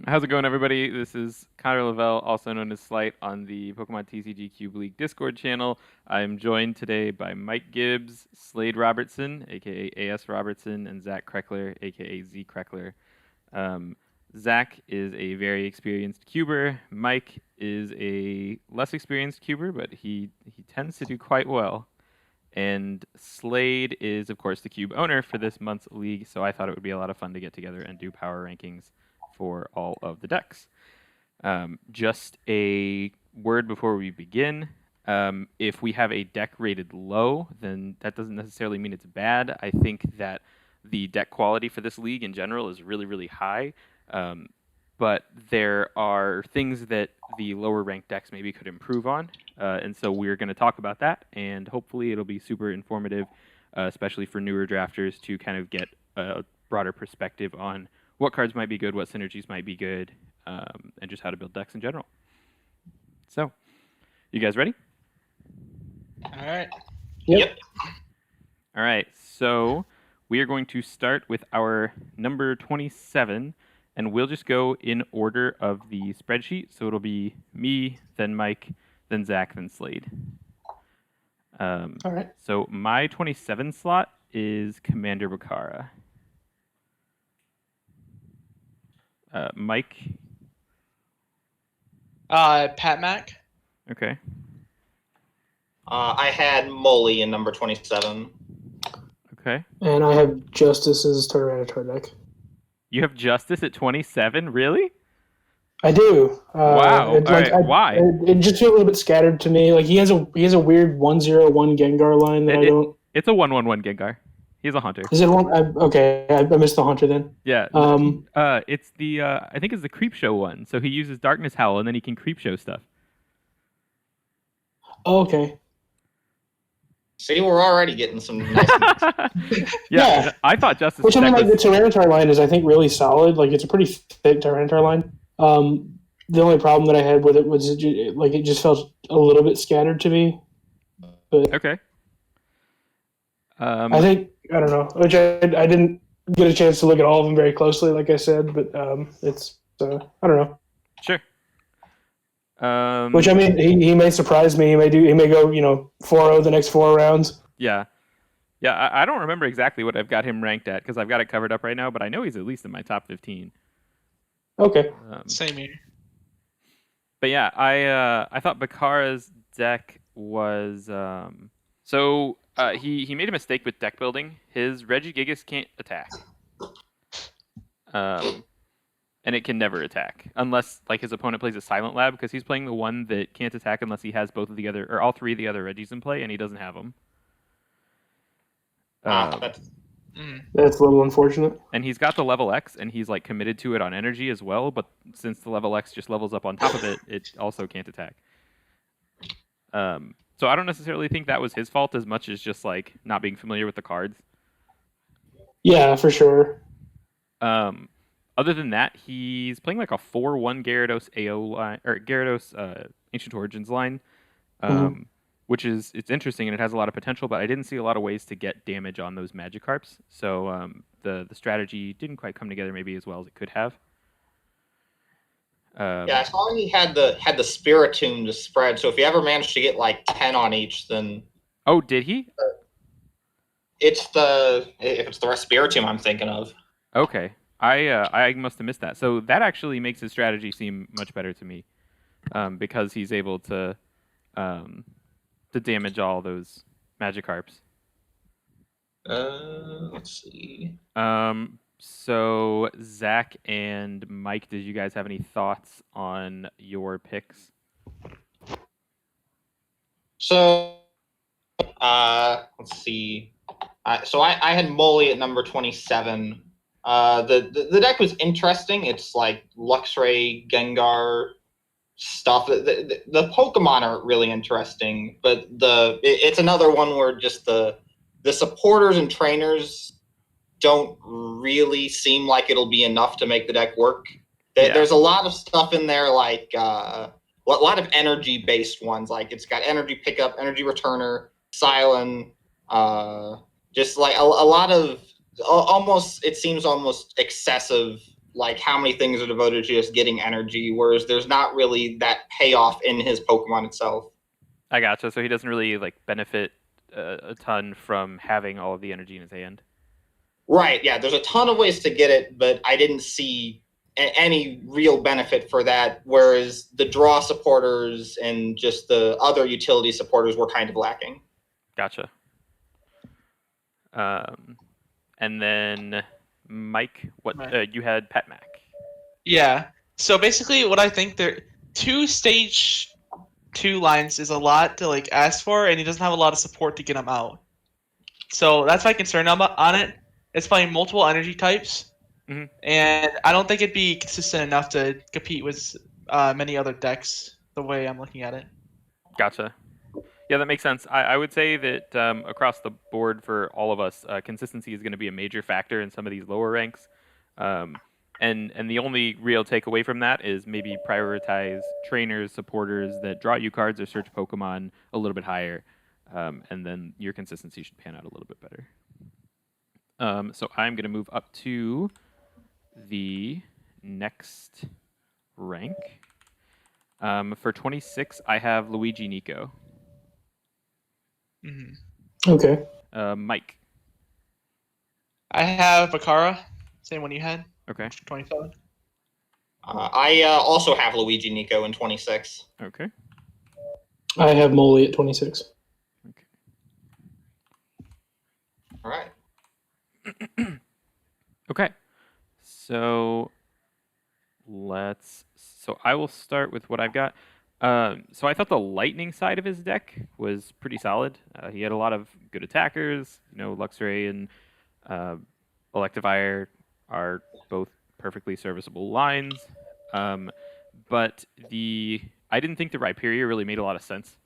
How's it going, everybody? This is Connor Lavelle, also known as Slight, on the Pokemon TCG Cube League Discord channel. I'm joined today by Mike Gibbs, Slade Robertson, aka AS Robertson, and Zach Kreckler, aka Z Kreckler. Um, Zach is a very experienced cuber. Mike is a less experienced cuber, but he tends to do quite well. And Slade is, of course, the cube owner for this month's league, so I thought it would be a lot of fun to get together and do power rankings for all of the decks. Just a word before we begin. If we have a deck rated low, then that doesn't necessarily mean it's bad. I think that the deck quality for this league in general is really, really high. But there are things that the lower ranked decks maybe could improve on. And so we're going to talk about that, and hopefully it'll be super informative, especially for newer drafters to kind of get a broader perspective on what cards might be good, what synergies might be good, and just how to build decks in general. So, you guys ready? All right. Yep. All right, so we are going to start with our number 27, and we'll just go in order of the spreadsheet. So it'll be me, then Mike, then Zach, then Slade. All right. So my 27 slot is Commander Bakara. Mike? Pat Mac. Okay. I had Molly in number 27. Okay. And I have Justice's Tyranitar deck. You have Justice at 27? Really? I do. Wow. All right. Why? It just feels a little bit scattered to me. Like he has a weird 1/0/1 Gengar line that I don't. It's a 1/1/1 Gengar. He's a hunter. Is it one? Okay, I missed the hunter then. Yeah. It's the I think it's the Creepshow one. So he uses Darkness Howl and then he can Creepshow stuff. Oh, okay. See, we're already getting some nice Yeah. I thought Justice. Which I mean, like the Tyranitar line is, I think, really solid. Like it's a pretty thick Tyranitar line. The only problem that I had with it was it just felt a little bit scattered to me. But okay. I think I don't know. Which I didn't get a chance to look at all of them very closely, like I said. But it's I don't know. Sure. Which I mean, he may surprise me. He may go 4-0 the next 4 rounds. Yeah. Yeah, I don't remember exactly what I've got him ranked at because I've got it covered up right now, but I know he's at least in my top 15. Okay. Same here. But yeah, I thought Bakara's deck was he made a mistake with deck building. His Regigigas can't attack. And it can never attack unless like his opponent plays a Silent Lab, because he's playing the one that can't attack unless he has both of the other or all 3 of the other Regis in play, and he doesn't have them. That's a little unfortunate. And he's got the level X, and he's like committed to it on energy as well. But since the level X just levels up on top of it, it also can't attack. So I don't necessarily think that was his fault as much as just like not being familiar with the cards. Yeah, for sure. Other than that, he's playing like a 4/1 Gyarados AO line or Gyarados Ancient Origins line, which is it's interesting and it has a lot of potential. But I didn't see a lot of ways to get damage on those Magikarps, so the strategy didn't quite come together maybe as well as it could have. Yeah, I saw he had the Spiritomb to spread. So if you ever managed to get like 10 on each, then oh, did he? If it's the Spiritomb I'm thinking of. Okay. I must have missed that. So that actually makes his strategy seem much better to me, because he's able to damage all those Magikarps. Let's see. So Zach and Mike, did you guys have any thoughts on your picks? So, let's see. So I had Molly at number 27. The deck was interesting. It's like Luxray, Gengar stuff. The Pokemon are really interesting, but it's another one where just the supporters and trainers don't really seem like it'll be enough to make the deck work. There's a lot of stuff in there, like a lot of energy-based ones. Like it's got energy pickup, energy returner, Silent, just like a lot of almost, it seems almost excessive like how many things are devoted to just getting energy, whereas there's not really that payoff in his Pokemon itself. I gotcha. So he doesn't really like benefit a ton from having all of the energy in his hand. Right, yeah, there's a ton of ways to get it, but I didn't see any real benefit for that, whereas the draw supporters and just the other utility supporters were kind of lacking. Gotcha. And then Mike, what Right. you had Pat Mac. Yeah. So basically, what I think there, 2 lines is a lot to like ask for, and he doesn't have a lot of support to get him out. So that's my concern on it. It's playing multiple energy types, Mhm. and I don't think it'd be consistent enough to compete with many other decks. The way I'm looking at it. Gotcha. Yeah, that makes sense. I would say that across the board for all of us, consistency is going to be a major factor in some of these lower ranks. And the only real takeaway from that is maybe prioritize trainers, supporters that draw you cards or search Pokemon a little bit higher, and then your consistency should pan out a little bit better. So I'm going to move up to the next rank. For 26, I have Luigi Nico. Hmm. Okay. Mike. I have Bakara, same one you had. Okay. 27. I also have Luigi Nico in 26. Okay. I have Molly at 26. Okay. All right. Okay. So I will start with what I've got. So I thought the lightning side of his deck was pretty solid. He had a lot of good attackers. Luxray and Electivire are both perfectly serviceable lines. But I didn't think the Rhyperior really made a lot of sense.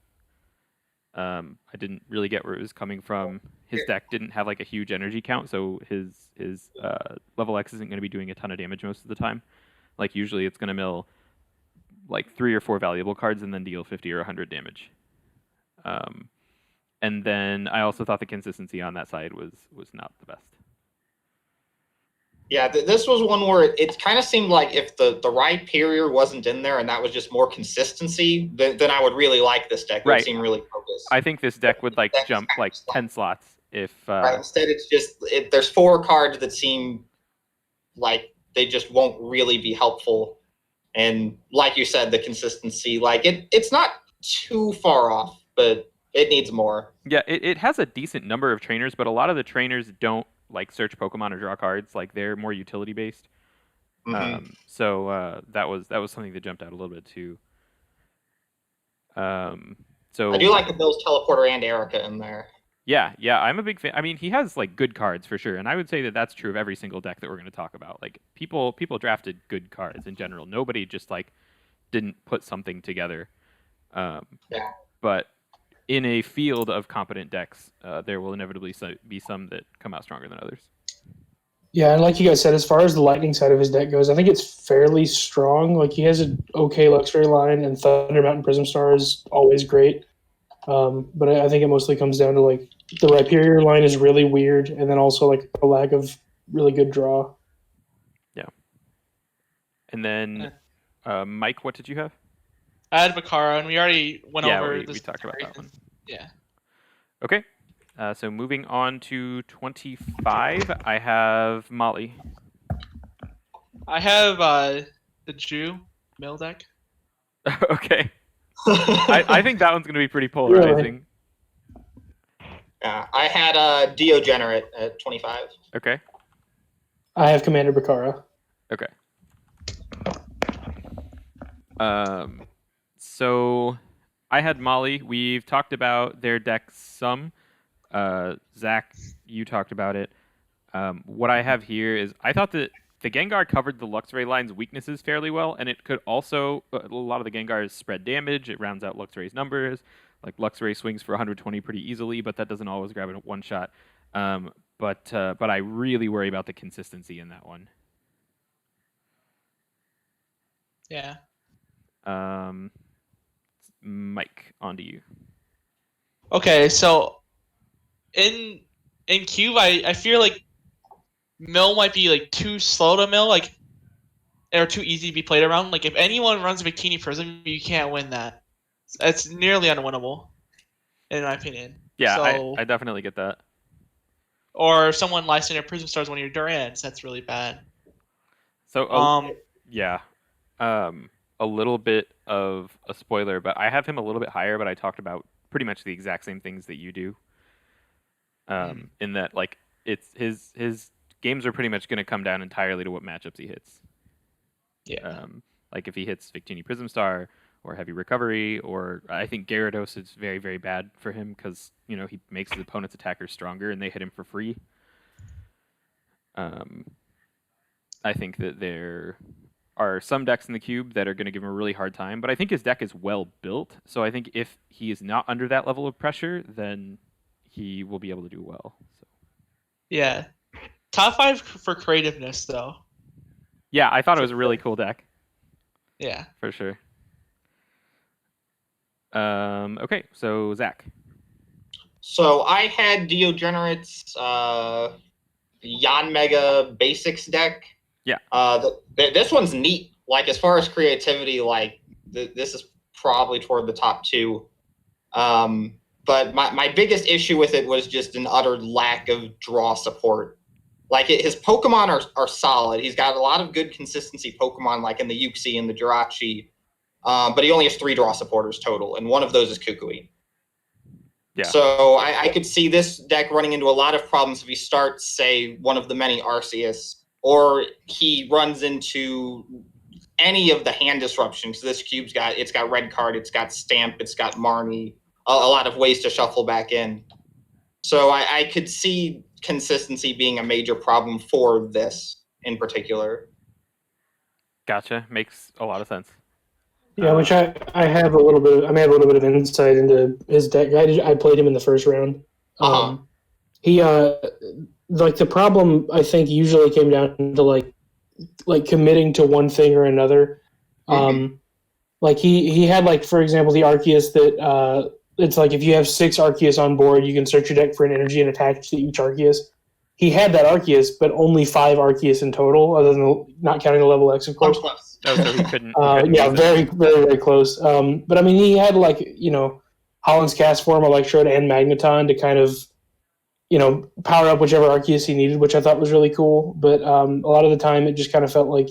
I didn't really get where it was coming from. His deck didn't have like a huge energy count, so his level X isn't going to be doing a ton of damage most of the time. Like usually it's going to mill like 3 or 4 valuable cards and then deal 50 or 100 damage. And then I also thought the consistency on that side was not the best. Yeah, this was one where it kind of seemed like if the Rhyperior wasn't in there and that was just more consistency, then I would really like this deck. It Right. would seem really focused. I think this deck would like jump like 10 slots if Right. Instead, it's just there's 4 cards that seem like they just won't really be helpful. And like you said, the consistency, like it's not too far off, but it needs more. Yeah, it has a decent number of trainers, but a lot of the trainers don't like search Pokemon or draw cards. Like they're more utility based. Mhm. So that was something that jumped out a little bit too. So I do like the Bill's Teleporter and Erica in there. Yeah, I'm a big fan. I mean, he has like good cards for sure, and I would say that that's true of every single deck that we're going to talk about. Like people drafted good cards in general. Nobody just like didn't put something together. Yeah. But in a field of competent decks, there will inevitably be some that come out stronger than others. Yeah, and like you guys said, as far as the lightning side of his deck goes, I think it's fairly strong. Like he has an okay Luxray line, and Thunder Mountain Prism Star is always great. But I think it mostly comes down to like the Rhyperior line is really weird, and then also like a lack of really good draw. Yeah. And then, Mike, what did you have? I had Bakara, and we already went over we this. talked about that one. Yeah. Okay. So moving on to 25, I have Molly. I have the Jew mill deck. Okay. I think that one's going to be pretty polarizing. Yeah, I had Deogenerate at 25. Okay. I have Commander Bakara. Okay. So I had Molly. We've talked about their deck some. Zach, you talked about it. What I have here is I thought that the Gengar covered the Luxray line's weaknesses fairly well, and it could also a lot of the Gengars spread damage. It rounds out Luxray's numbers. Like Luxray swings for 120 pretty easily, but that doesn't always grab it at one shot. But I really worry about the consistency in that one. Yeah. Mike, on to you. Okay, so in Cube, I feel like mill might be like too slow to mill. Like are too easy to be played around. Like if anyone runs Victini Prism, you can't win that. It's nearly unwinnable, in my opinion. Yeah, So, I definitely get that. or if someone Lysander Prism Stars one of your Durants, that's really bad. So yeah, a little bit of a spoiler, but I have him a little bit higher. But I talked about pretty much the exact same things that you do. In that, like, it's his games are pretty much going to come down entirely to what matchups he hits. Yeah. Like if he hits Victini Prism Star or Heavy Recovery, or I think Gyarados is very, very bad for him because, you know, he makes his opponent's attackers stronger and they hit him for free. I think that there are some decks in the cube that are going to give him a really hard time, but I think his deck is well built. So I think if he is not under that level of pressure, then he will be able to do well. So. Yeah. Top 5 for creativeness, though. Yeah, I thought it was a really cool deck. Yeah. For sure. Okay, so Zach. So I had Degenerate's Yanmega Basics deck. Yeah. This one's neat. Like, as far as creativity, like, this is probably toward the top 2. But my biggest issue with it was just an utter lack of draw support. Like, his Pokemon are solid. He's got a lot of good consistency Pokemon, like in the Uxie and the Jirachi. But he only has 3 draw supporters total, and one of those is Kukui. Yeah. So I could see this deck running into a lot of problems if he starts, say, one of the many Arceus, or he runs into any of the hand disruptions. This cube's got Red Card, it's got Stamp, it's got Marnie, a lot of ways to shuffle back in. So I could see consistency being a major problem for this in particular. Gotcha. Makes a lot of sense. Yeah, which I have a little bit. I may have a little bit of insight into his deck. I played him in the first round. He like the problem I think usually came down to like committing to one thing or another. Like he had, like, for example, the Arceus that it's like if you have 6 Arceus on board, you can search your deck for an energy and attach to each Arceus. He had that Arceus, but only 5 Arceus in total, other than not counting the level X, of course. Oh, so he couldn't. Yeah, very, very, very close. But I mean, he had, like, you know, Holland's Cast Form, Electrode, and Magneton to kind of, you know, power up whichever Arceus he needed, which I thought was really cool. But a lot of the time, it just kind of felt like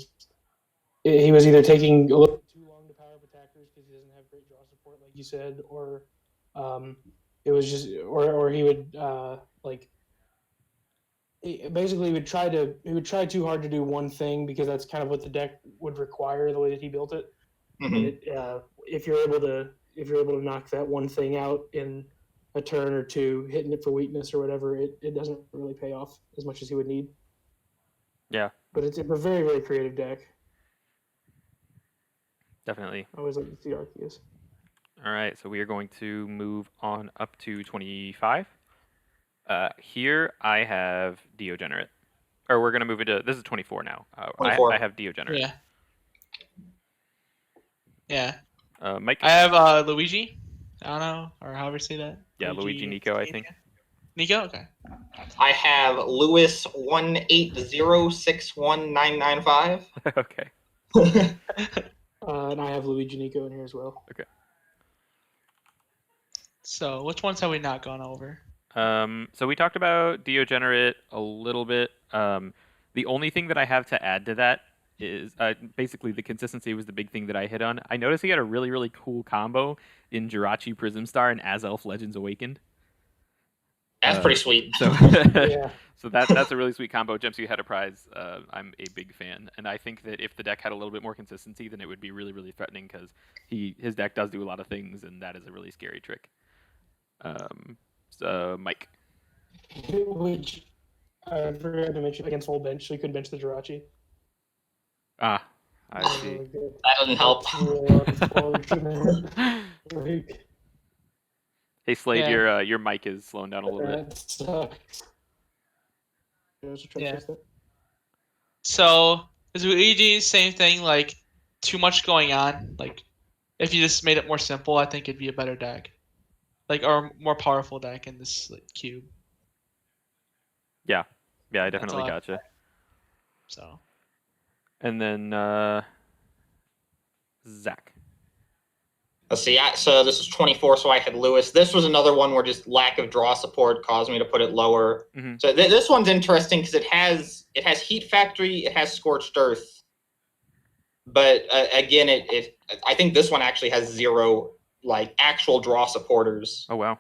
he was either taking a little too long to power up attackers because he doesn't have great draw support, like you said, or it was just, or he would like. Basically, he would try too hard to do one thing because that's kind of what the deck would require, the way that he built it. If you're able to knock that one thing out in a turn or two, hitting it for weakness or whatever, it doesn't really pay off as much as he would need. Yeah. But it's a very, very creative deck. Definitely. I always like to see Arceus. All right, so we are going to move on up to 25. Here I have Degenerate. Or we're going to move into, this is 24 now. 24. I have Degenerate. Yeah. Yeah. Mike? I have Luigi. I don't know, or however you say that. Yeah, Luigi Nico, I think. Nico? Okay. I have Lewis 180619995. Okay. And I have Luigi Nico in here as well. Okay. So, which ones have we not gone over? So we talked about Degenerate a little bit. The only thing that I have to add to that is basically the consistency was the big thing that I hit on. I noticed he had a really, really cool combo in Jirachi Prism Star and Azelf Legends Awakened. That's pretty sweet. So, Yeah. so that's a really sweet combo. Jumps, you had a prize. I'm a big fan, and I think that if the deck had a little bit more consistency, then it would be really, really threatening because his deck does do a lot of things, and that is a really scary trick. So Mike. Which I forgot to mention against full bench, so you couldn't bench the Jirachi. Ah, I see. That doesn't help. Hey Slade, Yeah. your mic is slowing down a little bit. That sucks. Yeah. So, is Luigi same thing? Like, too much going on. Like, if you just made it more simple, I think it'd be a better deck. Like, or more powerful deck in this cube. Yeah, I That's definitely all I- gotcha. So, And then Zach. Let's see. So this is 24, so I had Lewis. This was another one where just lack of draw support caused me to put it lower. Mhm. So this one's interesting because it has Heat Factory, it has Scorched Earth, but again, I think this one actually has 0 like actual draw supporters. Oh wow.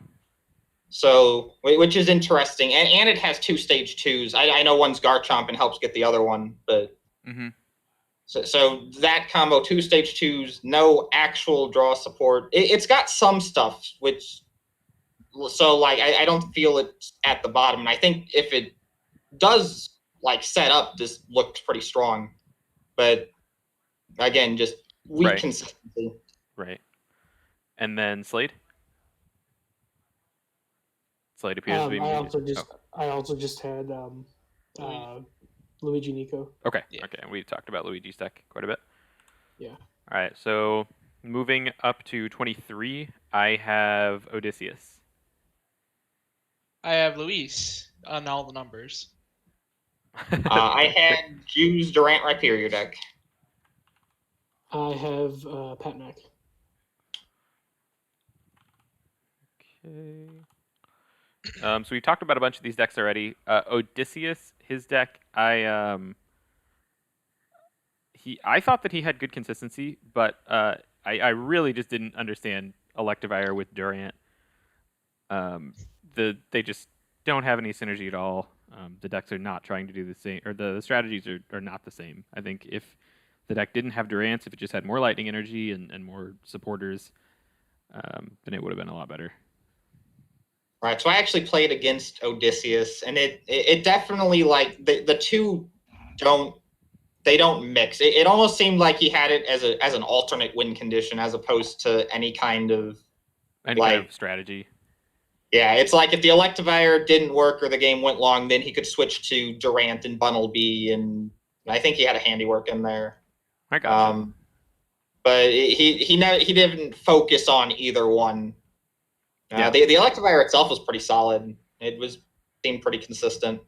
So which is interesting, and it has 2 stage 2s. I know one's Garchomp and helps get the other one, but. Mm-hmm. So that combo, 2 stage 2s, no actual draw support. It's got some stuff, so like I don't feel it's at the bottom. And I think if it does like set up, this looks pretty strong. But again, just weak Right. consistency. Right. And then Slade. Slade appears to be. I muted. also just had Luigi Nico. Okay. Yeah. Okay. We talked about Luigi's deck quite a bit. Yeah. All right. So moving up to 23, I have Odysseus. I have Luis on all the numbers. I had Jew's Durant Rhyperior deck. I have Pat Mac. Okay. So we talked about a bunch of these decks already. Odysseus, his deck, I thought that he had good consistency, but I really just didn't understand Electivire with Durant. They just don't have any synergy at all. The decks are not trying to do the same, or the strategies are not the same. I think if the deck didn't have Durant, if it just had more lightning energy and more supporters, then it would have been a lot better. Right, so I actually played against Odysseus, and it definitely like the two don't mix. It almost seemed like he had it as an alternate win condition as opposed to any kind of Strategy. Yeah, it's like if the Electivire didn't work or the game went long, then he could switch to Durant and Bunnelby, and I think he had a handiwork in there. I got But he didn't focus on either one. Yeah. The Electivire itself was pretty solid. It seemed pretty consistent.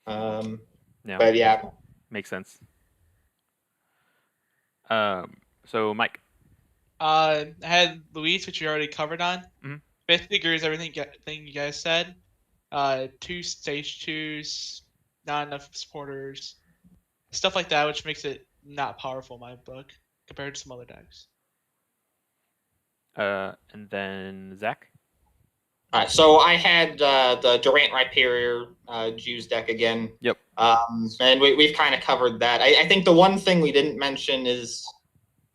Yeah. But yeah. Makes sense. So Mike. I had Luis, which you already covered on. Mhm. Basically agrees everything you guys said. 2 stage 2s, not enough supporters, stuff like that, which makes it not powerful in my book compared to some other decks. And then Zach. All right, so I had the Durant Rhyperior Jews deck again. Yep. And we've kind of covered that. I think the one thing we didn't mention is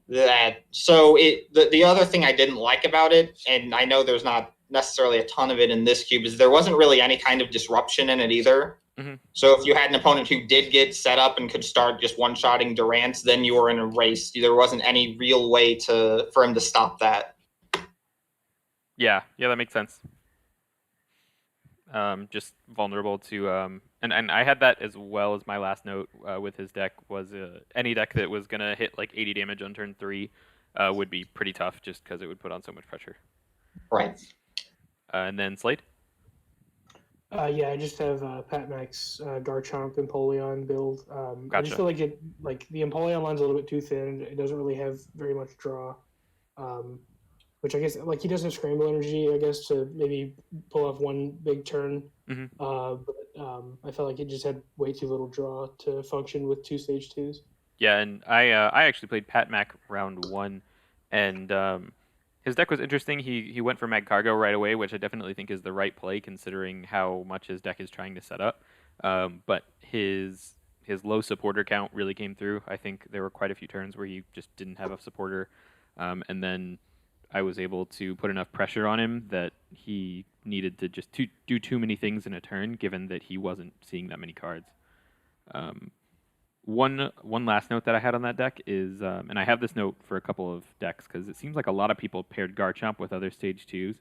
that the other thing I didn't like about it, and I know there's not necessarily a ton of it in this cube, is there wasn't really any kind of disruption in it either. Mm-hmm. So if you had an opponent who did get set up and could start just one-shotting Durants, then you were in a race. There wasn't any real way for him to stop that. Yeah, that makes sense. Just vulnerable to and I had that as well as my last note with his deck was any deck that was gonna hit like 80 damage on turn 3 would be pretty tough just because it would put on so much pressure. Right. And then Slade. Yeah, I just have Pat Mac's Garchomp Empoleon build. I just Gotcha. feel like the Empoleon line's a little bit too thin. It doesn't really have very much draw. Which I guess like he does have scramble energy, I guess, to maybe pull off one big turn. Mm-hmm. But I felt like it just had way too little draw to function with 2 stage 2s. Yeah, and I actually played Pat Mac round 1, and his deck was interesting. He went for Magcargo right away, which I definitely think is the right play considering how much his deck is trying to set up. But his low supporter count really came through. I think there were quite a few turns where he just didn't have a supporter, and then I was able to put enough pressure on him that he needed to just do too many things in a turn, given that he wasn't seeing that many cards. One last note that I had on that deck is, and I have this note for a couple of decks because it seems like a lot of people paired Garchomp with other stage 2s.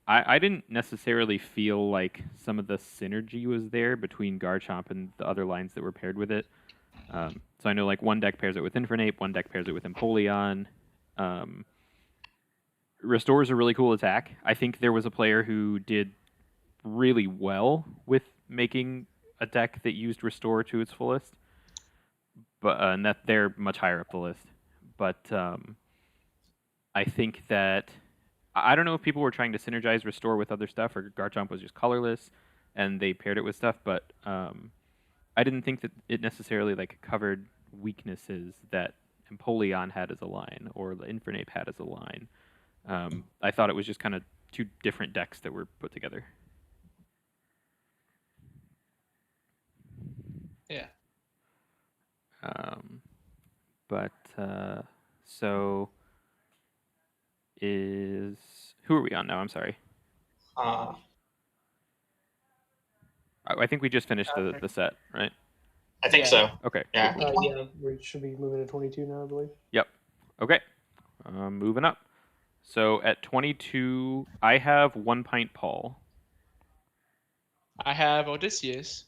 I didn't necessarily feel like some of the synergy was there between Garchomp and the other lines that were paired with it. So I know like one deck pairs it with Infernape, one deck pairs it with Empoleon. Restore is a really cool attack. I think there was a player who did really well with making a deck that used Restore to its fullest. but and that they're much higher up the list. But I think that I don't know if people were trying to synergize Restore with other stuff, or Garchomp was just colorless, and they paired it with stuff. But I didn't think that it necessarily like covered weaknesses that Empoleon had as a line or the Infernape had as a line. I thought it was just kind of two different decks that were put together. Yeah. But so who are we on now? I'm sorry. I think we just finished the set, right? I think Yeah. so. Okay. Yeah. Yeah, we should be moving to 22 now, I believe. Yep. Okay. Moving up. So at 22, I have One Pint Paul. I have Odysseus.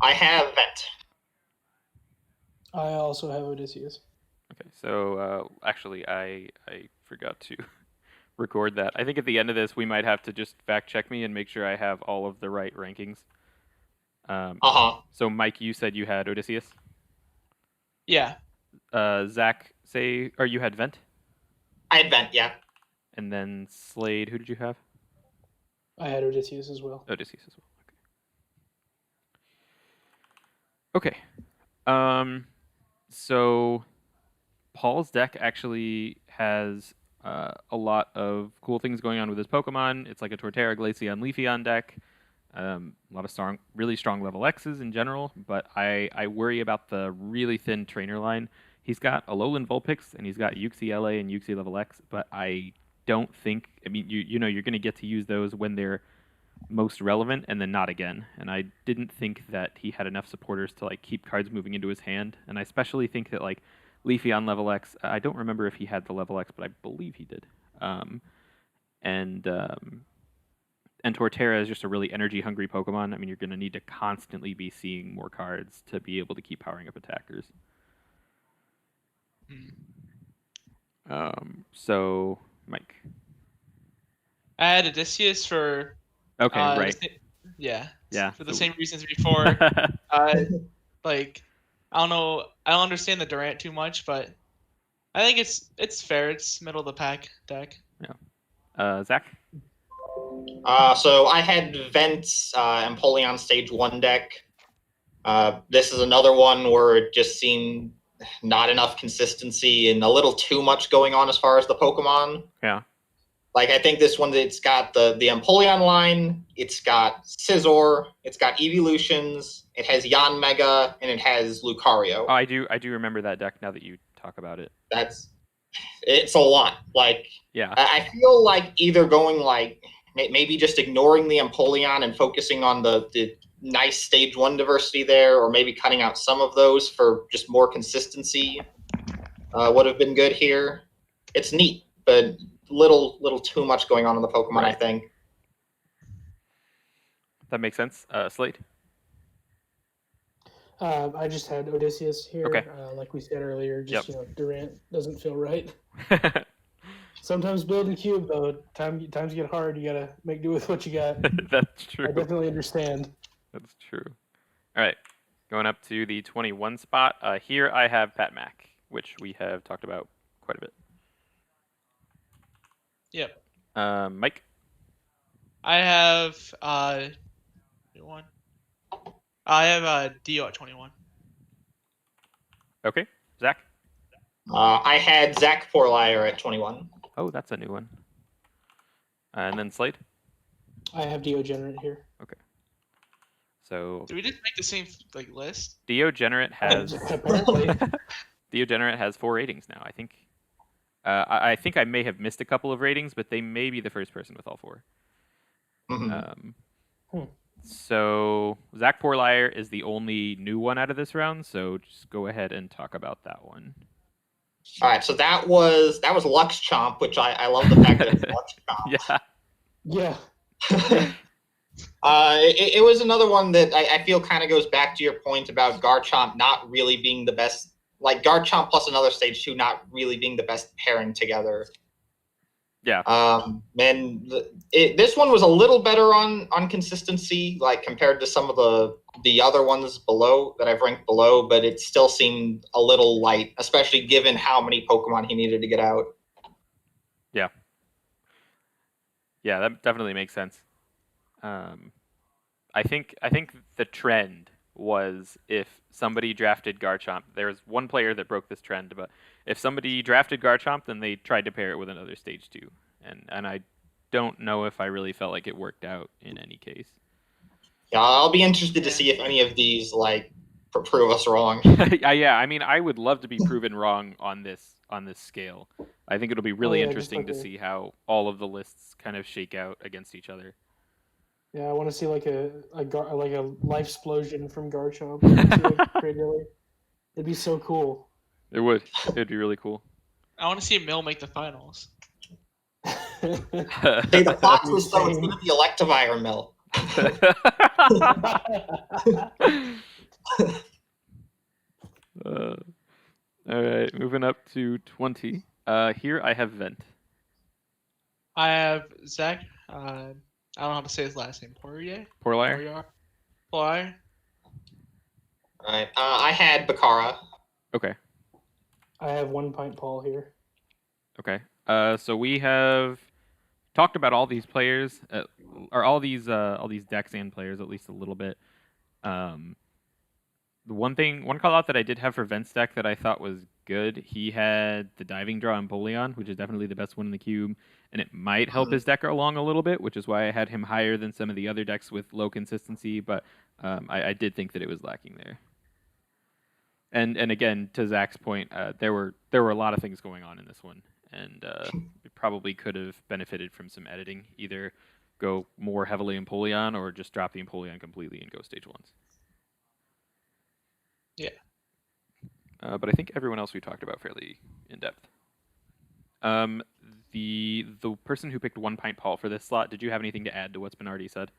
I have Vent. I also have Odysseus. Okay. So actually, I forgot to record that. I think at the end of this, we might have to just fact check me and make sure I have all of the right rankings. So Mike, you said you had Odysseus. Yeah. Zach, or you had Vent, I had Vent, yeah. and then Slade. Who did you have? I had Odysseus as well. Odysseus as well. Okay. So Paul's deck actually has a lot of cool things going on with his Pokemon. It's like a Torterra, Glaceon, Leafeon deck. A lot of really strong level X's in general, but I worry about the really thin trainer line. He's got Alolan Vulpix, and he's got Uxie LA and Uxie level X, but I don't think, I mean, you know, you're going to get to use those when they're most relevant and then not again. And I didn't think that he had enough supporters to like keep cards moving into his hand. And I especially think that like Leafeon level X, I don't remember if he had the level X, but I believe he did. And Torterra is just a really energy-hungry Pokemon. I mean, you're going to need to constantly be seeing more cards to be able to keep powering up attackers. So, Mike. I had Odysseus for. Okay, right. Yeah. Yeah. For the same reasons before. Like, I don't know. I don't understand the Durant too much, but I think it's fair. It's middle of the pack deck. Yeah. Zach. So I had Vent, Empoleon Stage 1 deck. This is another one where it just seemed not enough consistency and a little too much going on as far as the Pokemon. Yeah. Like, I think this one, it's got the Empoleon line, it's got Scizor, it's got Evolutions, it has Yanmega, and it has Lucario. Oh, I do remember that deck now that you talk about it. It's a lot. Like, yeah. I feel like either going like maybe just ignoring the Empoleon and focusing on the nice Stage 1 diversity there, or maybe cutting out some of those for just more consistency would have been good here. It's neat, but little too much going on in the Pokemon, right. I think. That makes sense. Slate? I just had Odysseus here. Okay. Like we said earlier, just Yep. Durant doesn't feel right. Sometimes building cube though, times get hard. You gotta make do with what you got. That's true. I definitely understand. That's true. All right, going up to the 21 spot. Here I have Pat Mac, which we have talked about quite a bit. Yep. Mike. I have 21. I have Dio at 21. Okay. Zach. I had Zach Porlier at 21. Oh, that's a new one. And then Slade. I have Deogenerate here. Okay. So. Did we just make the same like list? Deogenerate has. Apparently. Deogenerate has 4 ratings now. I think. I think I may have missed a couple of ratings, but they may be the first person with all 4. Mm-hmm. So Zach Porlier is the only new one out of this round. So just go ahead and talk about that one. All right, so that was Lux Chomp, which I love the fact that it's Lux Chomp. Yeah. Yeah. It was another one that I feel kind of goes back to your point about Garchomp not really being the best, like Garchomp plus another Stage 2 not really being the best pairing together. Yeah. And this one was a little better on consistency, like compared to some of the other ones below that I've ranked below, but it still seemed a little light, especially given how many Pokemon he needed to get out. Yeah, that definitely makes sense. I think the trend was if somebody drafted Garchomp, there was one player that broke this trend, but if somebody drafted Garchomp, then they tried to pair it with another stage 2. And I don't know if I really felt like it worked out in any case. Yeah, I'll be interested to see if any of these like prove us wrong. Yeah, I mean, I would love to be proven wrong on this scale. I think it'll be really interesting to see how all of the lists kind of shake out against each other. Yeah, I want to see like a life explosion from Garchomp. It'd be so cool. It would. It'd be really cool. I want to see Mill make the finals. Hey, the Fox was so it's gonna be Electivire Mill. All right, moving up to 20. Here I have Vent. I have Zach. I don't know how to say his last name. Poirier. Porlier. Poirier. Right. I had Bakara. Okay. I have One Pint Paul here. Okay. So we have talked about all these players, or all these decks and players at least a little bit. The one call out that I did have for Vent's deck that I thought was good, he had the Diving Draw Empoleon, which is definitely the best one in the cube, and it might help his deck along a little bit, which is why I had him higher than some of the other decks with low consistency, but I did think that it was lacking there. And again, to Zach's point, there were a lot of things going on in this one, and it probably could have benefited from some editing, either go more heavily Empoleon or just drop the Empoleon completely and go stage 1s. Yeah. But I think everyone else we talked about fairly in depth. The person who picked One Pint Paul for this slot, did you have anything to add to what's been already said?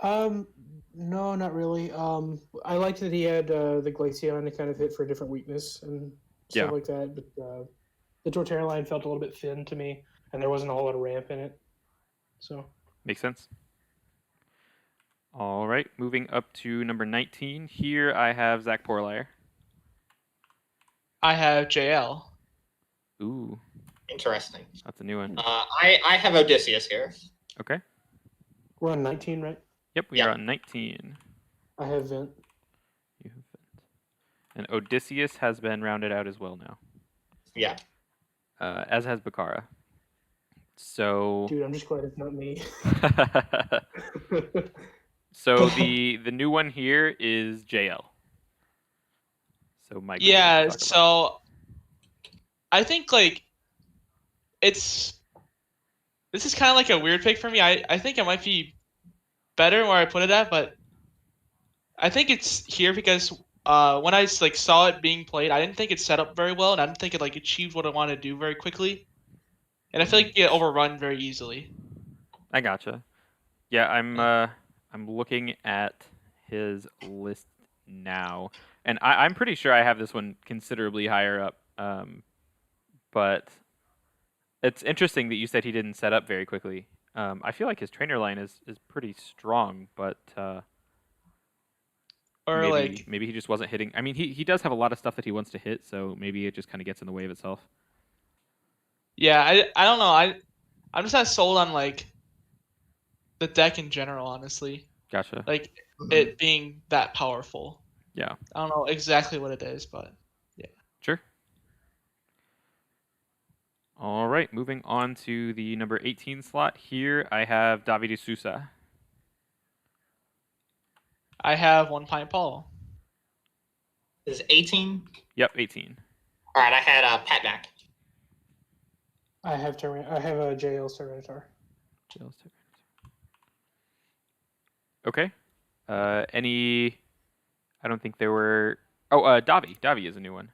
No, not really. I liked that he had the Glaceon to kind of hit for a different weakness and stuff like that. But the Torterra line felt a little bit thin to me, and there wasn't a whole lot of ramp in it. So makes sense. All right, moving up to number 19. Here I have Zach Porlier. I have JL. Ooh. Interesting. That's a new one. I have Odysseus here. Okay. We're on 19, right? Yep, we are on 19. I have Vent. You have Vent. And Odysseus has been rounded out as well now. Yeah. As has Bakara. So. Dude, I'm just glad it's not me. So the new one here is JL. So Mike. Yeah, so I think like this is kind of like a weird pick for me. I think it might be better where I put it at, but I think it's here because when I like saw it being played, I didn't think it set up very well, and I didn't think it like achieved what I wanted to do very quickly, and I feel like it get overrun very easily. I gotcha. Yeah, I'm looking at his list now, and I'm pretty sure I have this one considerably higher up. But it's interesting that you said he didn't set up very quickly. I feel like his trainer line is pretty strong, but maybe he just wasn't hitting. I mean, he does have a lot of stuff that he wants to hit, so maybe it just kind of gets in the way of itself. Yeah, I don't know. I'm just not sold on like the deck in general, honestly. Gotcha. Like it being that powerful. Yeah. I don't know exactly what it is, but yeah. Sure. All right, moving on to the number 18 slot. Here I have Davide Sousa. I have One Pint Paul. Is 18? Yep, 18. All right, I had Patnack. I have JL's Tyranitar. Okay. Any? I don't think there were. Oh, Davi. Davi is a new one.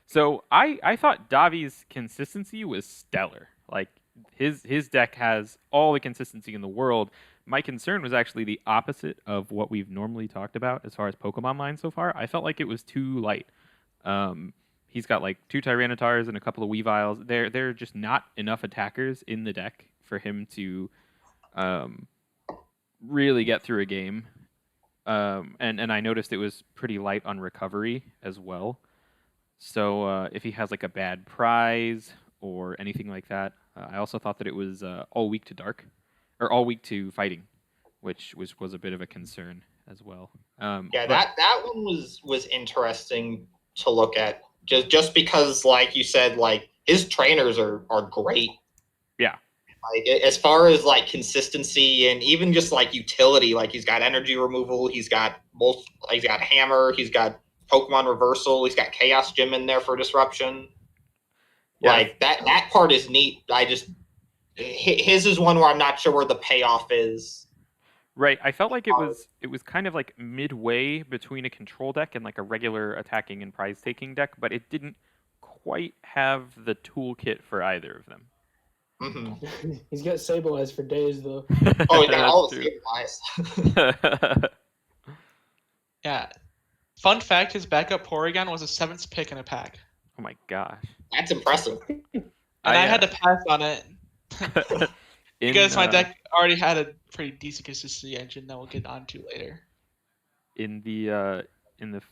So I thought Davi's consistency was stellar. Like his deck has all the consistency in the world. My concern was actually the opposite of what we've normally talked about as far as Pokemon line so far. I felt like it was too light. He's got like 2 Tyrannotars and a couple of Weaviles. There are just not enough attackers in the deck for him to really get through a game. And I noticed it was pretty light on recovery as well. So if he has like a bad prize or anything like that, I also thought that it was all weak to dark, or all weak to fighting, which was a bit of a concern as well. Yeah, but- that one was interesting to look at. Just because, like you said, like his trainers are great. Yeah. Like as far as like consistency and even just like utility, like he's got energy removal, he's got hammer, he's got Pokemon reversal, he's got Chaos Gym in there for disruption. Yeah. Like that part is neat. His is one where I'm not sure where the payoff is. Right, I felt like it was kind of like midway between a control deck and like a regular attacking and prize taking deck, but it didn't quite have the toolkit for either of them. Mm-hmm. He's got Sableye for days though. Oh, yeah, all That's the same guys. Yeah. Fun fact: his backup Porygon was a 7th pick in a pack, Oh my gosh. That's impressive. and I had to pass on it because my deck already had a pretty decent consistency engine that we'll get onto later. in the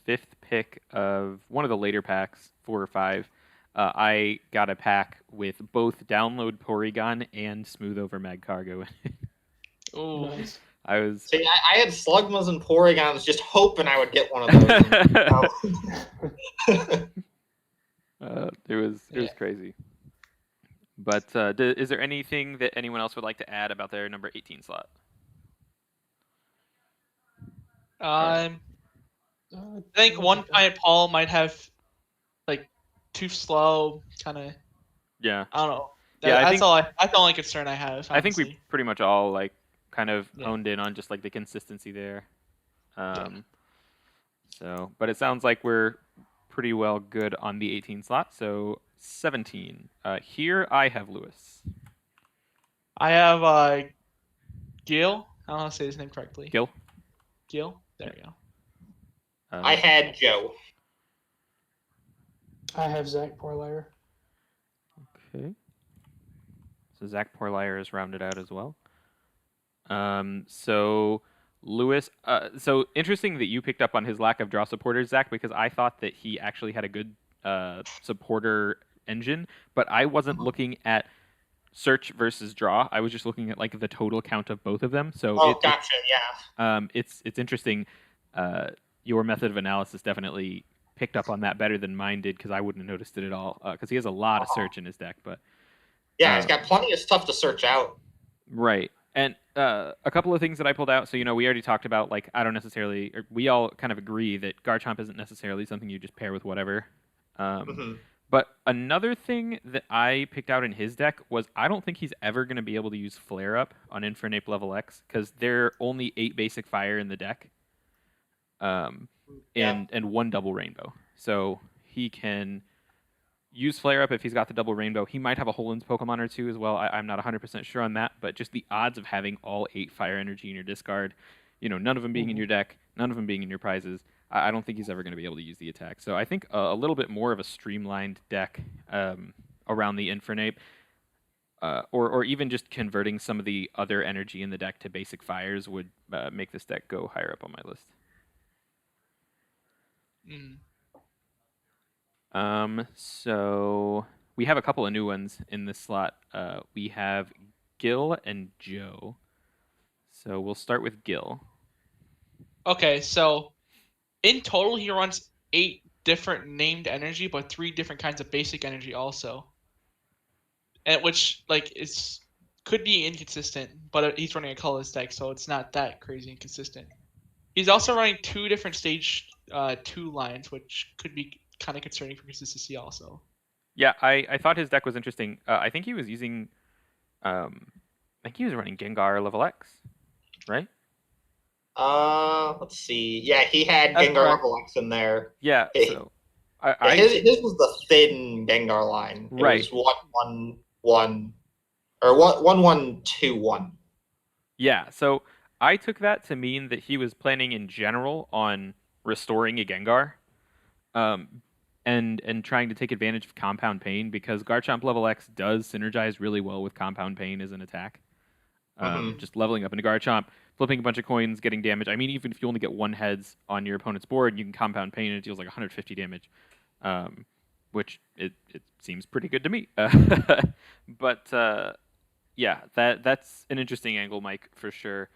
5th pick of one of the later packs, 4 or 5, I got a pack with both download Porygon and Smooth Over Magcargo. Ooh. Nice. I was See, I had Slugmas and Porygon. I was just hoping I would get one of those. it was crazy. But is there anything that anyone else would like to add about their number 18 slot? I think one Giant Paul might have like too slow, kind of. Yeah. I don't know. Yeah, That's the only concern I have. Honestly. I think we pretty much all like kind of Yeah. honed in on just like the consistency there. So, but it sounds like we're pretty well good on the 18 slot. So 17. Here I have Lewis. I have Gil. I don't know how to say his name correctly. Gil. Gil. There we go. I had Joe. I have Zach Porlier. Okay. So Zach Porlier is rounded out as well. So Lewis, so interesting that you picked up on his lack of draw supporters, Zach, because I thought that he actually had a good supporter engine, but I wasn't looking at search versus draw. I was just looking at like the total count of both of them. So Gotcha. Yeah. it's interesting. Your method of analysis definitely picked up on that better than mine did, because I wouldn't have noticed it at all, because he has a lot of search in his deck. But Yeah, he's got plenty of stuff to search out. right. And a couple of things that I pulled out. So, we already talked about, like, I don't necessarily, or we all kind of agree that Garchomp isn't necessarily something you just pair with whatever. But another thing that I picked out in his deck was I don't think he's ever going to be able to use Flare Up on Infernape level X, because there are only 8 basic fire in the deck. And 1 double rainbow. So he can use Flare Up if he's got the double rainbow. He might have a Holin's Pokemon or 2 as well. I'm not 100% sure on that, but just the odds of having all 8 fire energy in your discard, none of them being in your deck, none of them being in your prizes, I don't think he's ever going to be able to use the attack. So I think a little bit more of a streamlined deck around the Infernape, or even just converting some of the other energy in the deck to basic fires would make this deck go higher up on my list. So we have a couple of new ones in this slot. We have Gil and Joe. So we'll start with Gil. Okay, so in total he runs 8 different named energy, but 3 different kinds of basic energy also. And which could be inconsistent, but he's running a colorless deck, so it's not that crazy inconsistent. He's also running 2 different stage 2 lines, which could be kind of concerning for consistency also. Yeah, I thought his deck was interesting. I think he was using, I think he was running Gengar level X, right? Let's see. Yeah, he had That's Gengar correct. level X in there. Yeah. So His was the thin Gengar line. It Right. was 1-1-1 or 1-1-2-1. Yeah. So I took that to mean that he was planning in general on restoring a Gengar. and trying to take advantage of Compound Pain, because Garchomp level X does synergize really well with Compound Pain as an attack. Just leveling up into Garchomp, flipping a bunch of coins, getting damage. I mean, even if you only get one heads on your opponent's board, you can Compound Pain and it deals like 150 damage, which it seems pretty good to me. But yeah, that's an interesting angle, Mike, for sure.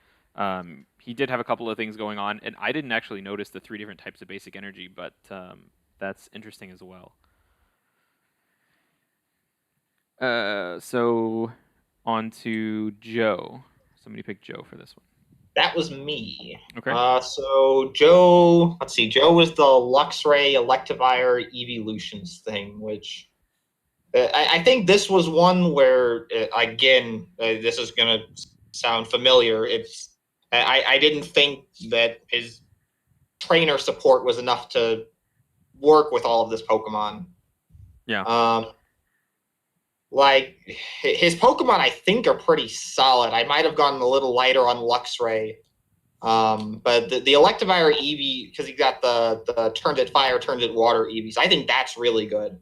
He did have a couple of things going on, and I didn't actually notice the 3 different types of basic energy, but that's interesting as well. So on to Joe. Somebody pick Joe for this one. That was me. Okay. So Joe, let's see. Joe was the Luxray Electivire Evolutions thing, which I think this was one where, again, this is going to sound familiar. I didn't think that his trainer support was enough to work with all of this Pokemon. Yeah. Like, his Pokemon, I think, are pretty solid. I might have gone a little lighter on Luxray. But the Electivire Eevee, because he got the Turned It Fire, Turned It Water Eevees, I think that's really good.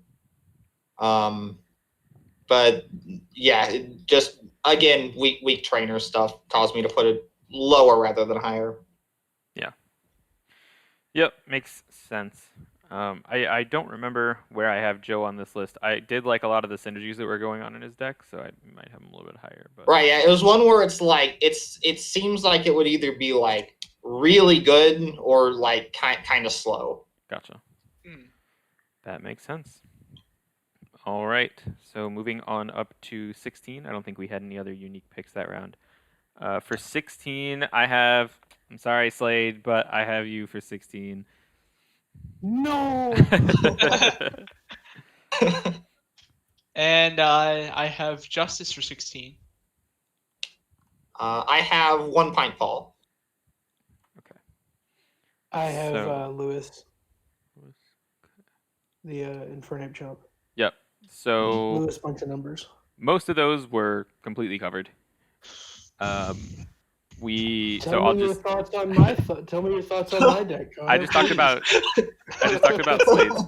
But yeah, just, again, weak trainer stuff caused me to put it lower rather than higher. Yeah. Yep, makes sense. I don't remember where I have Joe on this list. I did like a lot of the synergies that were going on in his deck, so I might have him a little bit higher. But Right, yeah, it was one where it's like it seems like it would either be like really good or like kind of slow. Gotcha. Hmm. That makes sense. All right, so moving on up to 16. I don't think we had any other unique picks that round. For 16, I'm sorry, Slade, but I have you for 16. No. And I have Justice for 16. I have One Pint Paul. Okay. I have So- Lewis, the Infernape Chump. Yep. So Lewis bunch of numbers. most of those were completely covered. Tell So me I'll your just thoughts on my tell me your thoughts on my deck. I just talked about Slade's.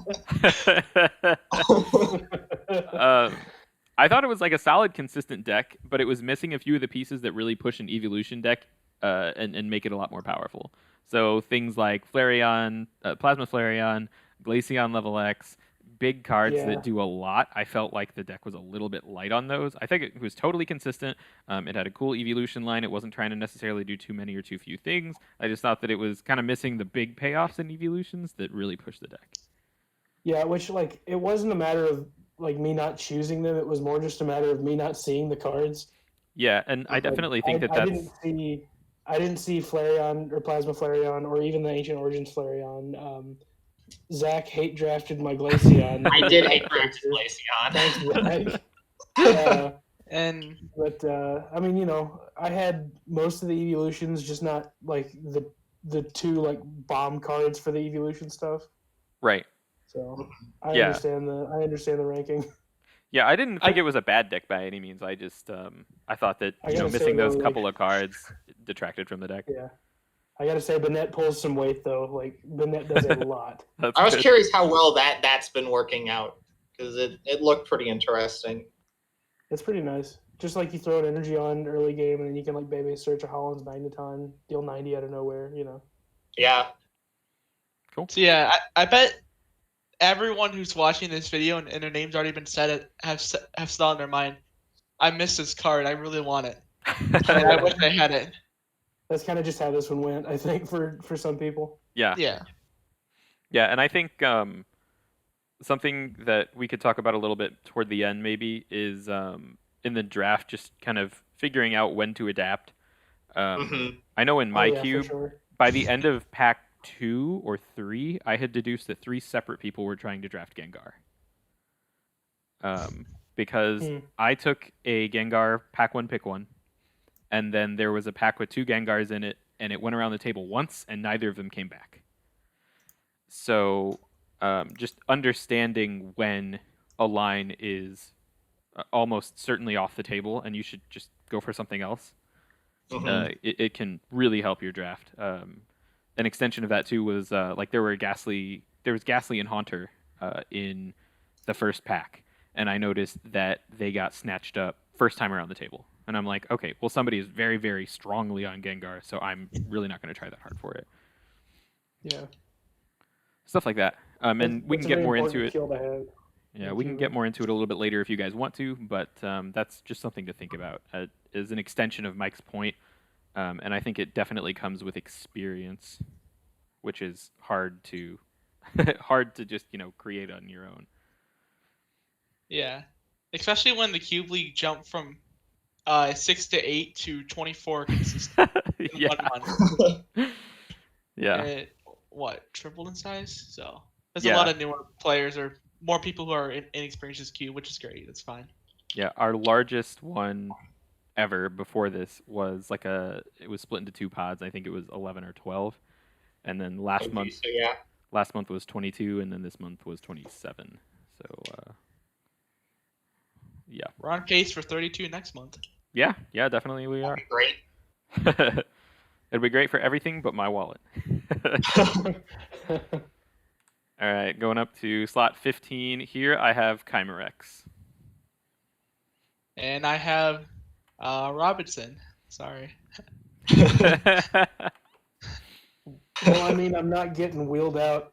I thought it was like a solid, consistent deck, but it was missing a few of the pieces that really push an evolution deck and make it a lot more powerful. So things like Flareon, Plasma Flareon, Glaceon level X, big cards Yeah. that do a lot. I felt like the deck was a little bit light on those. I think it was totally consistent. It had a cool evolution line. It wasn't trying to necessarily do too many or too few things. I just thought that it was kind of missing the big payoffs in evolutions that really push the deck. Yeah, which like it wasn't a matter of like me not choosing them. It was more just a matter of me not seeing the cards. Yeah, and I definitely think I that's I didn't see Flareon or Plasma Flareon or even the Ancient Origins Flareon. Zach hate drafted my Glaceon. I did hate Glaceon. Thanks, Zach. And But I mean, you know, I had most of the evolutions, just not like the 2 like bomb cards for the evolution stuff. right. So I Yeah. understand the ranking. Yeah, I didn't think it was a bad deck by any means. I just I thought that I gotta say, missing those though, couple of cards detracted from the deck. Yeah, I gotta say, Bennett pulls some weight though. Like Bennett does a lot. That's I was good. curious how well that's been working out because it looked pretty interesting. It's pretty nice. Just like you throw an energy on early game, and then you can like baby search a Holland's Magneton, deal 90 out of nowhere. You know. Yeah. so yeah, I bet everyone who's watching this video and their name's already been said have thought in their mind, I missed this card. I really want it. And I wish I had it. That's kind of just how this one went. I think for some people. Yeah. Yeah. Yeah, and I think something that we could talk about a little bit toward the end maybe is in the draft, just kind of figuring out when to adapt. I know in my Oh, yeah, for cube, sure. by the end of pack 2 or 3, I had deduced that 3 separate people were trying to draft Gengar. Because I took a Gengar pack 1 pick 1, and then there was a pack with 2 Gengars in it, and it went around the table once, and neither of them came back. So just understanding when a line is almost certainly off the table and you should just go for something else, it can really help your draft. An extension of that too was like there was Ghastly and Haunter in the first pack, and I noticed that they got snatched up first time around the table. And I'm like, okay, well, somebody is very, very strongly on Gengar, so I'm really not going to try that hard for it. Yeah. Stuff like that. And we can That's a get very more into important it. skill to have. Yeah, Thank we can you. get more into it a little bit later if you guys want to, but that's just something to think about. Is an extension of Mike's point, and I think it definitely comes with experience, which is hard to hard to just create on your own. Yeah, especially when the Cube League jumped from 6 to 8 to 24 consistent in Yeah. 1 month. Yeah. It, what, tripled in size? So there's Yeah. a lot of newer players or more people who are inexperienced as Cube, which is great. That's fine. Yeah, our largest one ever before this was it was split into 2 pods. I think it was 11 or 12, and then last month was 22, and then this month was 27. So yeah, We're on pace for 32 next month. yeah, definitely we are. Great. It'd be great for everything but my wallet. All right, going up to slot 15 here, I have Chimerex. And I have Robinson. Sorry. Well, I mean, I'm not getting wheeled out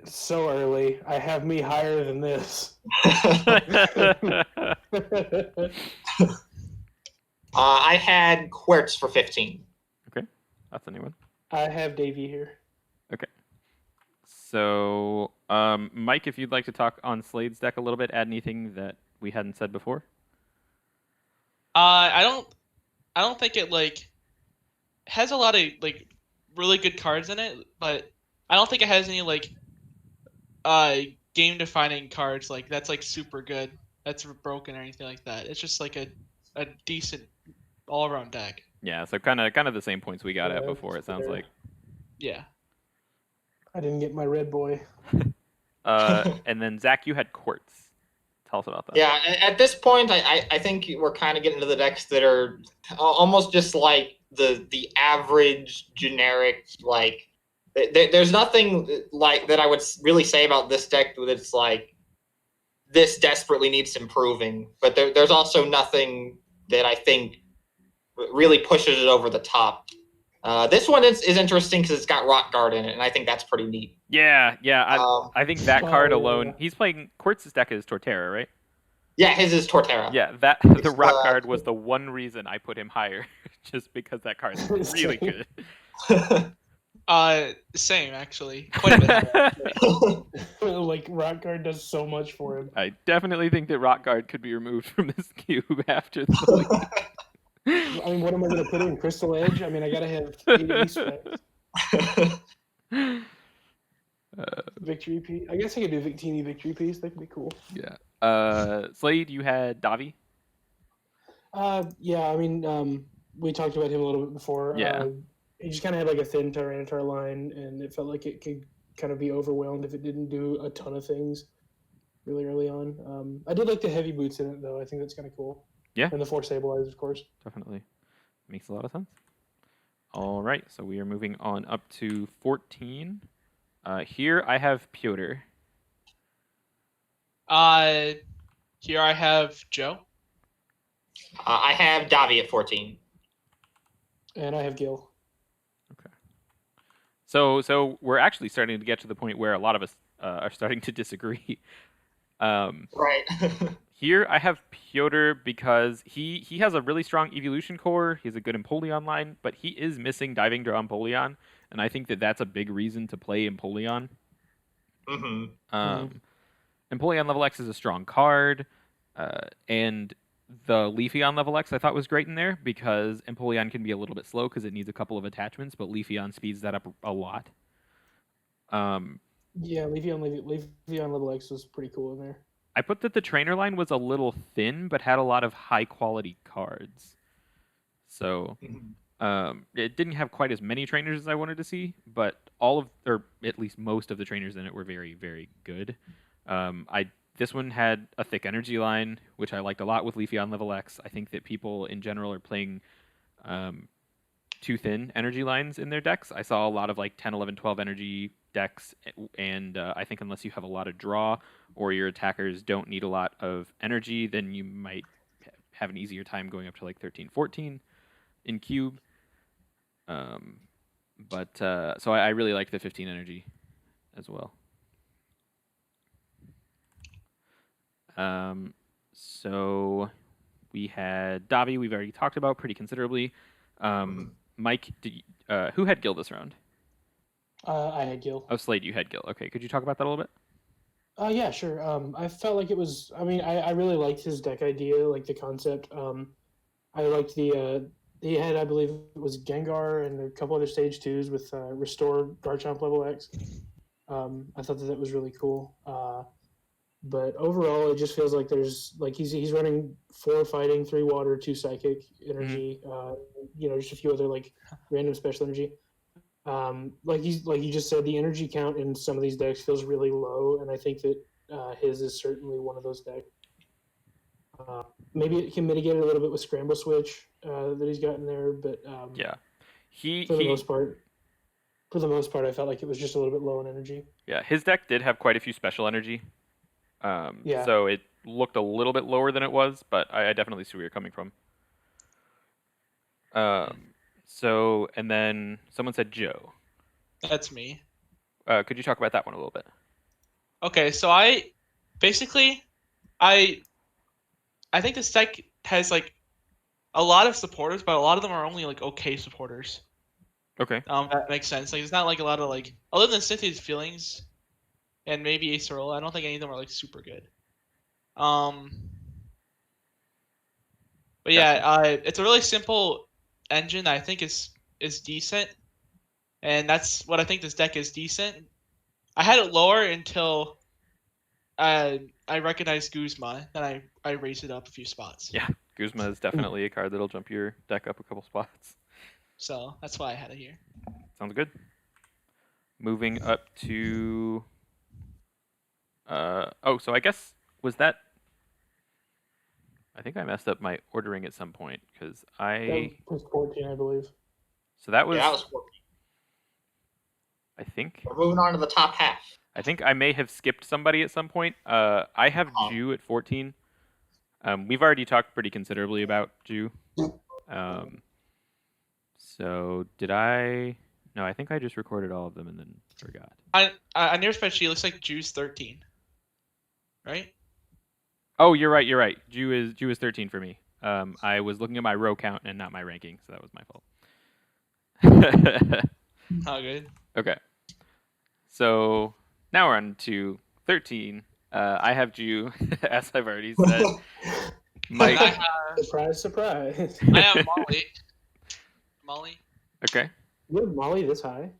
so early. I have me higher than this. I had Querts for 15. That's a new one. I have Davey here. So, Mike, if you'd like to talk on Slade's deck a little bit, add anything that we hadn't said before. I don't think it has a lot of really good cards in it, but I don't think it has any game defining cards that's super good, that's broken or anything like that. It's just a decent all around deck. Yeah, so kind of the same points we got at Yeah, before. It sounds fair. like. Yeah. I didn't get my red boy. And then Zach, you had Quartz. Tell us about that. Yeah, at this point, I think we're kind of getting to the decks that are almost just like the average generic, there's nothing like that I would really say about this deck that's this desperately needs improving, but there's also nothing that I think really pushes it over the top. This one is interesting because it's got Rock Guard in it, and I think that's pretty neat. Yeah. I think that card alone. yeah. He's playing Quartz's deck is Torterra, right? Yeah, his is Torterra. Yeah, It's, the Rock Guard was the one reason I put him higher, just because that card is really good. Same actually. Quite a bit higher, actually. Rock Guard does so much for him. I definitely think that Rock Guard could be removed from this cube after the. I mean, what am I going to put in? Crystal Edge? I mean, I got to have 80 specs. Victory piece. I guess I could do Victini Victory piece. That could be cool. Yeah. Slade, you had Davi. Yeah, I mean, we talked about him a little bit before. Yeah. He just kind of had a thin Tyranitar line, and it felt like it could kind of be overwhelmed if it didn't do a ton of things really early on. I did like the heavy boots in it, though. I think that's kind of cool. Yeah. And the 4 Sableyes, of course. Definitely makes a lot of sense. All right, so we are moving on up to 14. Here I have Piotr. Here I have Joe. I have Davi at 14. And I have Gil. So we're actually starting to get to the point where a lot of us are starting to disagree. Right. Here I have Piotr because he has a really strong evolution core. He has a good Empoleon line, but he is missing Diving Draw Empoleon, and I think that that's a big reason to play Empoleon. Mm-hmm. Empoleon level X is a strong card, and the Leafeon level X I thought was great in there because Empoleon can be a little bit slow because it needs a couple of attachments, but Leafeon speeds that up a lot. Yeah, Leafeon level X was pretty cool in there. I put that the trainer line was a little thin, but had a lot of high quality cards. So it didn't have quite as many trainers as I wanted to see, but or at least most of the trainers in it were very, very good. This one had a thick energy line, which I liked a lot with Leafeon level X. I think that people in general are playing too thin energy lines in their decks. I saw a lot of 10, 11, 12 energy decks, and I think unless you have a lot of draw or your attackers don't need a lot of energy, then you might have an easier time going up to like 13, 14 in cube. So I really like the 15 energy as well. So we had Davi, we've already talked about pretty considerably. Mike, who had Gil this round? I had Gil. Oh, Slade, you had Gil. Okay, could you talk about that a little bit? Yeah, sure. I felt like it was. I mean, I really liked his deck idea, like the concept. I liked the. He had, I believe, it was Gengar and a couple other stage twos with Restore Garchomp level X. I thought that was really cool. But overall, it just feels like there's like he's running 4 fighting, 3 water, 2 psychic energy. Just a few other like random special energy. Like you just said, the energy count in some of these decks feels really low, and I think that his is certainly one of those decks. Maybe it can mitigate it a little bit with Scramble Switch that he's got in there, but Yeah, for the most part, I felt like it was just a little bit low in energy. Yeah, his deck did have quite a few special energy. Yeah. So it looked a little bit lower than it was, but I definitely see where you're coming from. And then someone said Joe. That's me. Could you talk about that one a little bit? Okay, so I think this deck has like a lot of supporters, but a lot of them are only like okay supporters. Okay. That makes sense. Like it's not like a lot of like other than Cynthia's Feelings and maybe Acerola, I don't think any of them are like super good. But yeah, it's a really simple engine that I think is decent, and that's what I think this deck is decent. I had it lower until I recognized Guzma, and I raised it up a few spots. Yeah, Guzma is definitely a card that'll jump your deck up a couple spots. So that's why I had it here. Sounds good. Moving up to. So I guess was that. I think I messed up my ordering at some point because That was 14, I believe. So that was. Yeah, that was 14. I think. We're moving on to the top half. I think I may have skipped somebody at some point. I have Ju at 14. We've already talked pretty considerably about Ju. So did I? No, I think I just recorded all of them and then forgot. On your spreadsheet, it looks like Ju's 13. Right? Oh, you're right. Ju is 13 for me. I was looking at my row count and not my ranking, so that was my fault. Oh, good. Okay. So now we're on to 13. I have Ju, as I've already said. Mike. Surprise, surprise. I have Molly. Molly. Okay. You have Molly this high?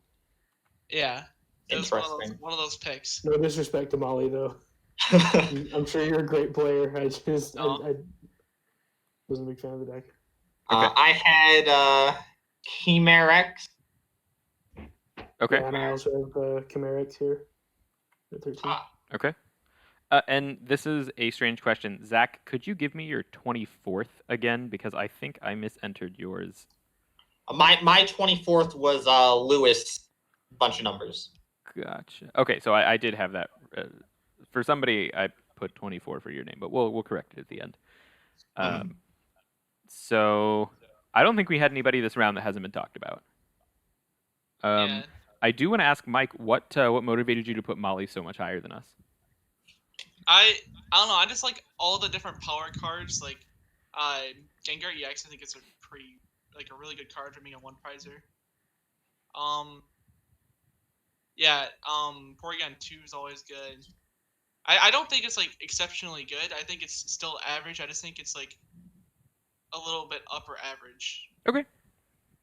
Yeah. It was Interesting. one of those picks. No disrespect to Molly, though. I'm sure you're a great player. I wasn't a big fan of the deck. I had Chimerex. Okay. Yeah, and I also have Chimerix here at 13. Okay. And this is a strange question. Zach, could you give me your 24th again? Because I think I misentered yours. My 24th was Lewis, bunch of numbers. Gotcha. Okay, so I did have that. For somebody, I put 24 for your name, but we'll correct it at the end. So I don't think we had anybody this round that hasn't been talked about. Yeah. I do want to ask Mike, what motivated you to put Molly so much higher than us? I don't know. I just like all the different power cards. Like Gengar EX, I think it's a really good card for being a one prizer. Porygon 2 is always good. I don't think it's like exceptionally good. I think it's still average. I just think it's like a little bit upper average. Okay.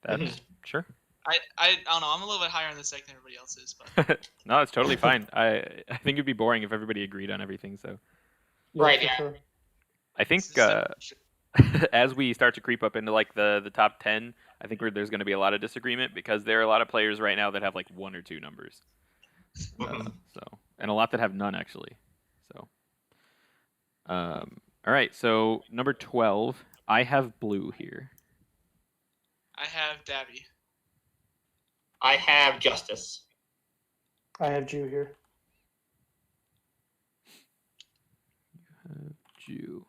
That's sure. I don't know. I'm a little bit higher on this deck than everybody else is, but No, it's totally fine. I think it'd be boring if everybody agreed on everything. So Right, for yeah. sure. I think as we start to creep up into like the top 10, I think there's going to be a lot of disagreement because there are a lot of players right now that have like 1 or 2 numbers. And a lot that have none actually. So, all right. So number 12, I have Blue here. I have Davi. I have Justice. I have Jew here. Jew.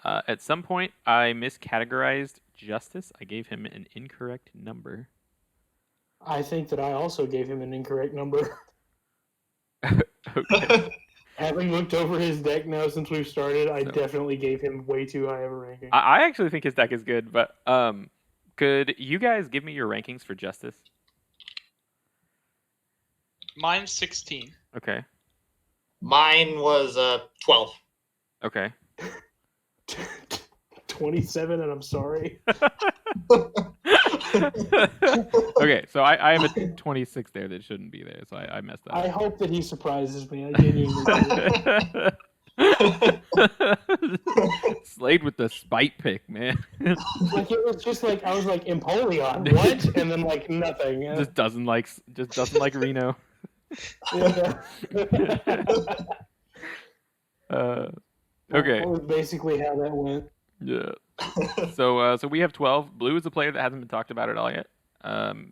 At some point, I miscategorized Justice. I gave him an incorrect number. I think that I also gave him an incorrect number. Okay. Having looked over his deck now since we've started, I So- definitely gave him way too high of a ranking. I actually think his deck is good, but could you guys give me your rankings for Justice? Mine's 16. Okay. Mine was 12. Okay. 27, and I'm sorry. Okay, so I have a 26 there that shouldn't be there, so I messed I that hope that he surprises me. I genuinely do. up. Slade with the spite pick, man. Like it was just like I was like Empoleon, what? And then like nothing. Yeah. just doesn't like Reno. Yeah. Okay. That was basically how that went. Yeah. So we have 12. Blue is a player that hasn't been talked about at all yet.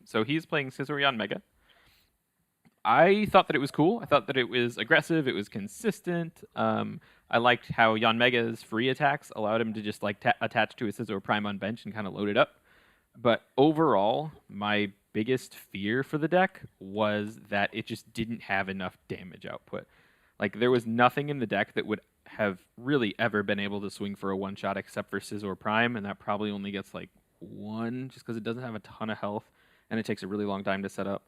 So he's playing Scizorion Mega. I thought that it was cool. I thought that it was aggressive. It was consistent. I liked how Yanmega's free attacks allowed him to just like attach to a Scizor Prime on bench and kind of load it up. But overall, my biggest fear for the deck was that it just didn't have enough damage output. Like there was nothing in the deck that would have really ever been able to swing for a one-shot except for Scizor Prime, and that probably only gets like one just because it doesn't have a ton of health and it takes a really long time to set up.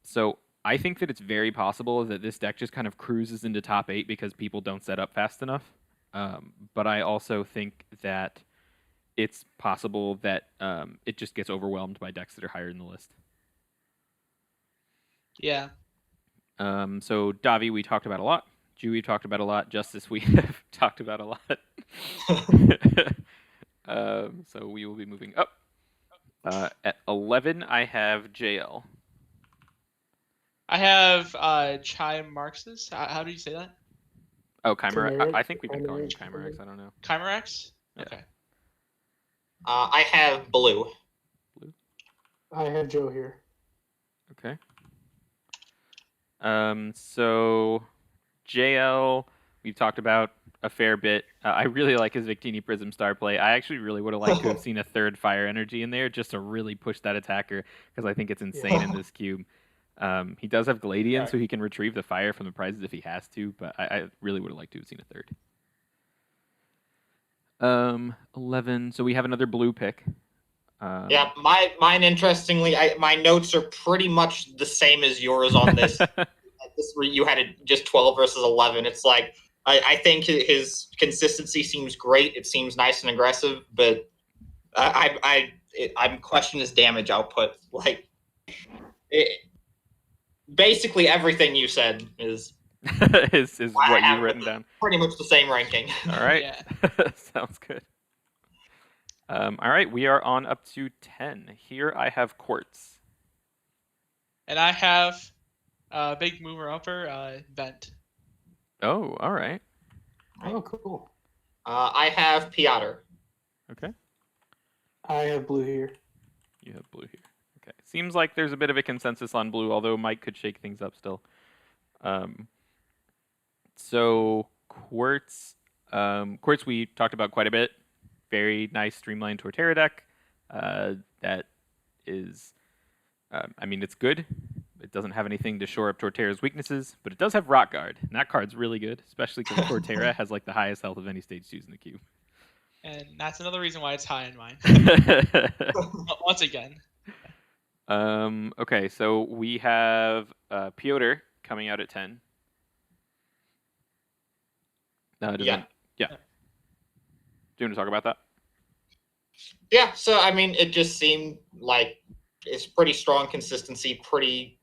So I think that it's very possible that this deck just kind of cruises into top 8 because people don't set up fast enough. But I also think that it's possible that it just gets overwhelmed by decks that are higher in the list. Yeah. So Davi, we talked about a lot. Jew, we talked about a lot. Justice, we have talked about a lot. So we will be moving up. At 11, I have JL. I have Chai Marx's. How do you say that? Oh, Chimera. Chimeric? I think we've been calling him Chimeric? Chimerex. I don't know. Chimerax? Yeah. Okay. I have blue. I have Joe here. Okay. So JL, we've talked about a fair bit. I really like his Victini Prism Star play. I actually really would have liked to have seen a third Fire Energy in there just to really push that attacker because I think it's insane in this cube. He does have Gladian, Right. so he can retrieve the fire from the prizes if he has to, but I really would have liked to have seen a third. 11. So we have another blue pick. Yeah, mine. Interestingly, my notes are pretty much the same as yours on this. This where you had it just 12 versus 11. It's like I think his consistency seems great. It seems nice and aggressive, but I'm questioning his damage output. Like, basically everything you said is is I what have you've written down. pretty much the same ranking. All right. Yeah. Sounds good. All right, we are on up to 10. Here I have Quartz. And I have big mover upper Vent. Oh, all right. Oh, cool. I have Piotr. Okay. I have blue here. You have blue here. Okay. Seems like there's a bit of a consensus on blue, although Mike could shake things up still. So Quartz, Quartz we talked about quite a bit. Very nice streamlined Torterra deck. That is, I mean, it's good. It doesn't have anything to shore up Torterra's weaknesses, but it does have Rock Guard, and that card's really good, especially because Torterra has like the highest health of any stage 2s in the cube. And that's another reason why it's high in mine. Once again. Okay, so we have Piotr coming out at 10. No, it doesn't. Yeah. Do you want to talk about that? Yeah, so I mean, it just seemed like it's pretty strong consistency, pretty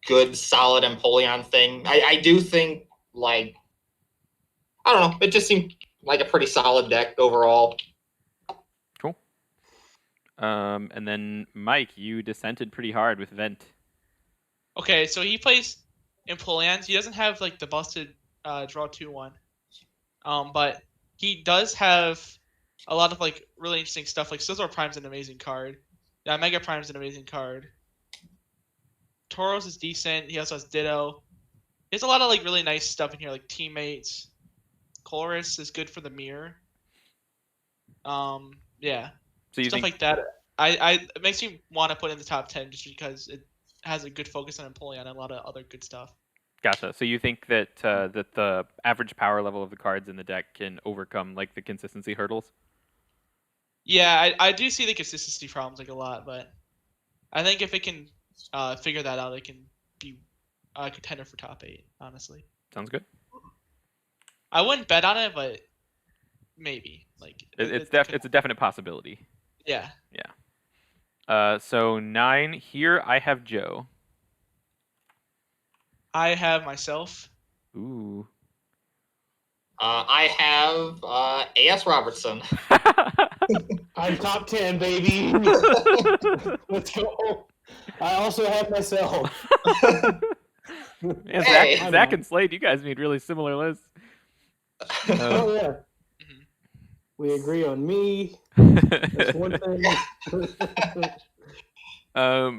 good, solid Empoleon thing. I do think, like, I don't know, it just seemed like a pretty solid deck overall. Cool. And then Mike, you dissented pretty hard with Vent. Okay, so he plays Empoleons. He doesn't have like the busted draw 2-1. But he does have a lot of like really interesting stuff. Like Scizor Prime's an amazing card. Yeah, Mega Prime's an amazing card. Tauros is decent. He also has Ditto. He has a lot of like really nice stuff in here, like teammates. Chorus is good for the mirror. Yeah, So you stuff think like that. It makes me want to put in the top 10 just because it has a good focus on Empoleon and a lot of other good stuff. Gotcha. So you think that that the average power level of the cards in the deck can overcome like the consistency hurdles? Yeah, I do see the consistency problems like a lot, but I think if it can figure that out, it can be a contender for top 8. Honestly, Sounds good. I wouldn't bet on it, but maybe like It's it could it's a definite possibility. Yeah. So 9 here. I have Joe. I have myself. Ooh. I have A.S. Robertson. I'm top 10, baby. Let's go. I also have myself. Man, Hey. Zach and Slade, you guys made really similar lists. Oh yeah, Mhm. we agree on me. That's one thing.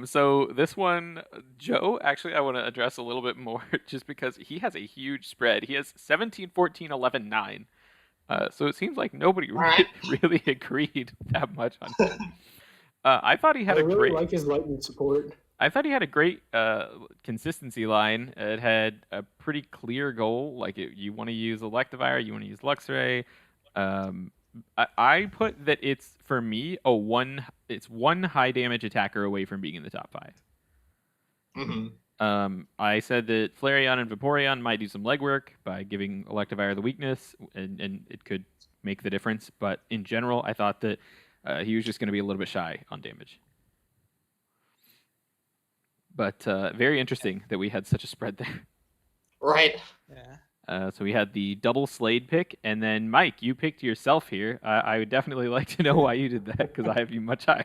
So this one, Joe, actually, I want to address a little bit more just because he has a huge spread. He has 17, 14, 11, 9. So it seems like nobody Alright. really agreed that much on him. I thought he I had a really great. like his lightning support. I thought he had a great consistency line. It had a pretty clear goal. Like you want to use Electivire, you want to use Luxray. I put that it's for me it's one high damage attacker away from being in the top 5. Mhm. I said that Flareon and Vaporeon might do some legwork by giving Electivire the weakness, and it could make the difference. But in general, I thought that he was just going to be a little bit shy on damage. But very interesting that we had such a spread there. Right. Yeah. So we had the double Slade pick, and then Mike, you picked yourself here. I would definitely like to know why you did that because I have you much higher.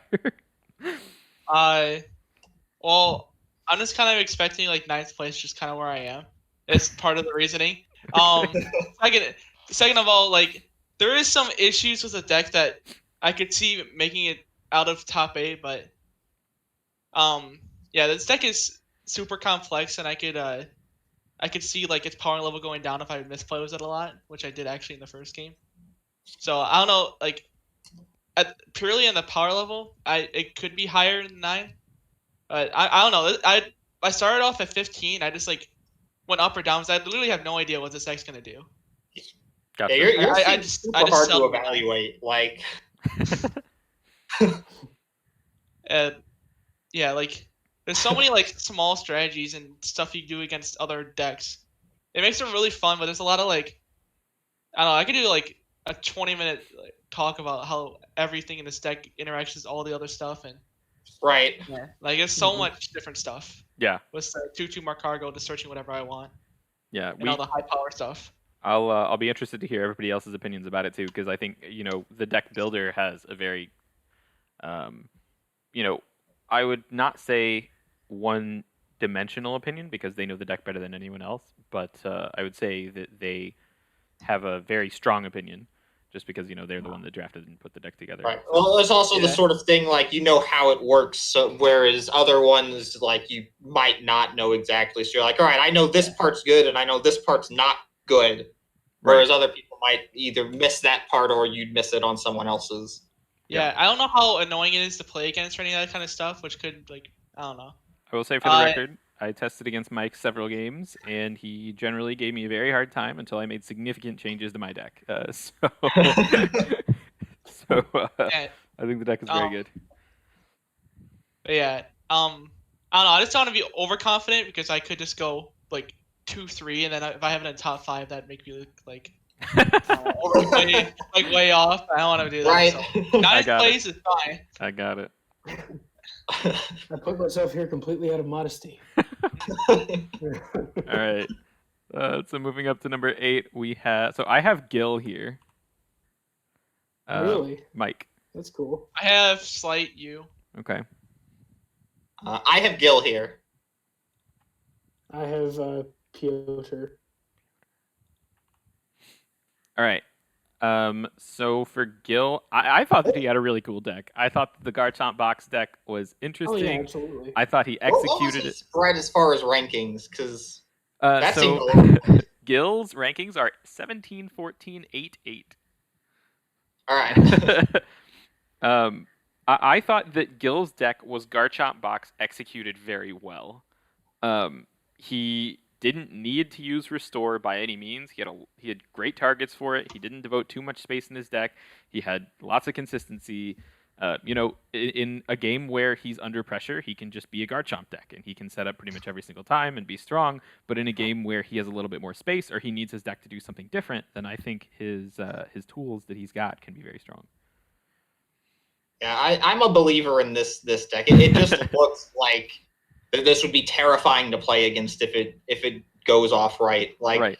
Well, I'm just kind of expecting like 9th place, just kind of where I am. It's part of the reasoning. Second of all, like there is some issues with the deck that I could see making it out of top 8, but yeah, this deck is super complex, and I could see like its power level going down if I misplay with it a lot, which I did actually in the first game. So I don't know, like purely in the power level, it could be higher than 9. But I don't know. I started off at 15. I just like went up or down because I literally have no idea what this deck's gonna do. Gotcha. Yeah, yours I seems just- super I just hard to seldom- evaluate. Like, Yeah, like there's so many like small strategies and stuff you do against other decks. It makes it really fun, but there's a lot of like I don't know. I could do like a 20-minute talk about how everything in this deck interacts with all the other stuff, and right. like there's so Mhm. much different stuff. Yeah, With 2/2 more cargo to searching whatever I want yeah. and all the high power stuff. I'll be interested to hear everybody else's opinions about it too, because I think the deck builder has a very, you know, I would not say one-dimensional opinion because they know the deck better than anyone else, but I would say that they have a very strong opinion, just because they're the one that drafted and put the deck together. Right. Well, it's also the Yeah. sort of thing like you know how it works, so whereas other ones like you might not know exactly. So you're like, all right, I know this part's good and I know this part's not good. Whereas other people might either miss that part or you'd miss it on someone else's. Yeah, I don't know how annoying it is to play against or any of that kind of stuff, which could like I don't know. I will say for the record, I tested against Mike several games, and he generally gave me a very hard time until I made significant changes to my deck. So Yeah, I think the deck is very good. but yeah. I don't know. I just don't want to be overconfident because I could just go like 2-3, and then if I have it in top 5, that'd make me look like way off. I don't want to do that. Right. So, 9th got place is fine. I got it. I put myself here completely out of modesty. All right. So moving up to number 8, I have Gil here. Really? Mike. That's cool. I have Slight U. Okay. I have Gil here. I have Piotr. All right. So for Gil, I thought that he had a really cool deck. I thought the Garchomp box deck was Oh yeah, interesting. absolutely. I thought he What was executed his it. spread as far as rankings? Because that seemed a So little. Gil's rankings are 17, 14, 8, 8. All right. I thought that Gil's deck was Garchomp box executed very well. He didn't need to use Restore by any means. He had great targets for it. He didn't devote too much space in his deck. He had lots of consistency. In a game where he's under pressure, he can just be a Garchomp deck, and he can set up pretty much every single time and be strong. But in a game where he has a little bit more space, or he needs his deck to do something different, then I think his tools that he's got can be very strong. Yeah, I'm a believer in this deck. It just looks like this would be terrifying to play against if it goes off right. Like, Right.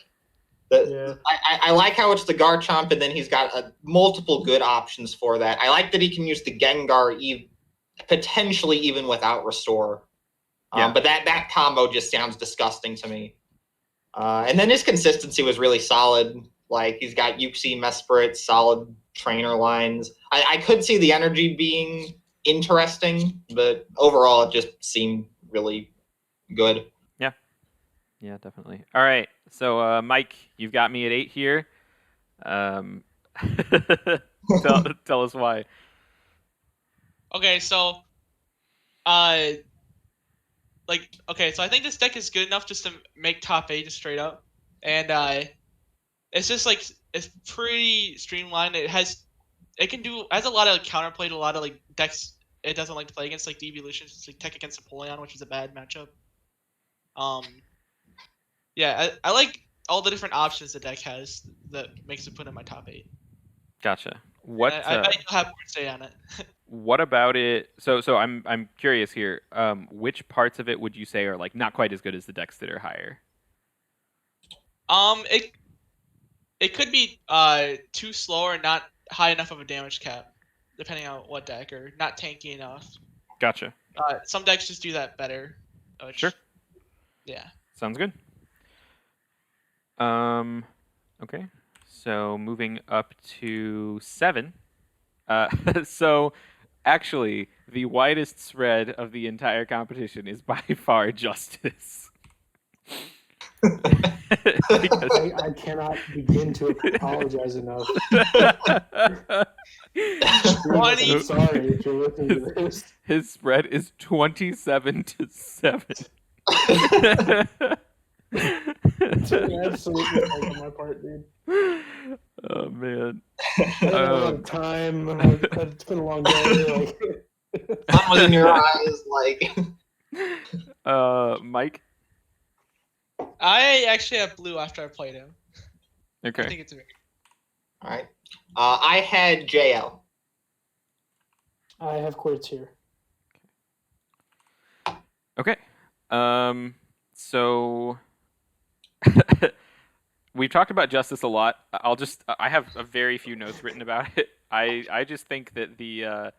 I like how it's the Garchomp, and then he's got multiple good options for that. I like that he can use the Gengar potentially even without Restore. Yeah. But that combo just sounds disgusting to me. And then his consistency was really solid. Like, he's got Uxie, Mesprit, solid trainer lines. I could see the energy being interesting, but overall it just seemed really good. Yeah, definitely. All right. So, Mike, you've got me at 8 here. Tell us why. Okay, so, so I think this deck is good enough just to make top 8 just straight up, and it's just like it's pretty streamlined. Has a lot of counterplay to a lot of like decks it doesn't like to play against, like the Evolutions. It's like tech against Apollyon, which is a bad matchup. Yeah, I like all the different options the deck has that makes it put in my top 8. Gotcha. What I bet you'll have more to say on it. what about it? So I'm curious here. Which parts of it would you say are like not quite as good as the decks that are higher? It could be too slow or not high enough of a damage cap, depending on what deck, or not tanky enough. Gotcha. Some decks just do that better. Sure. Yeah. Sounds good. Okay. So moving up to 7. So actually, the widest spread of the entire competition is by far Justice. I cannot begin to apologize enough. I'm sorry if you're listening to this. His spread is 27-7. Absolutely on my part, dude. Oh man. I don't have a lot of time. It's been a long day. Not within your eyes, like. Mike. I actually have blue after I played him. Okay. I think it's very. All right. I had JL. I have Quartz here. Okay. So we've talked about Justice a lot. I have a very few notes written about it. I just think that the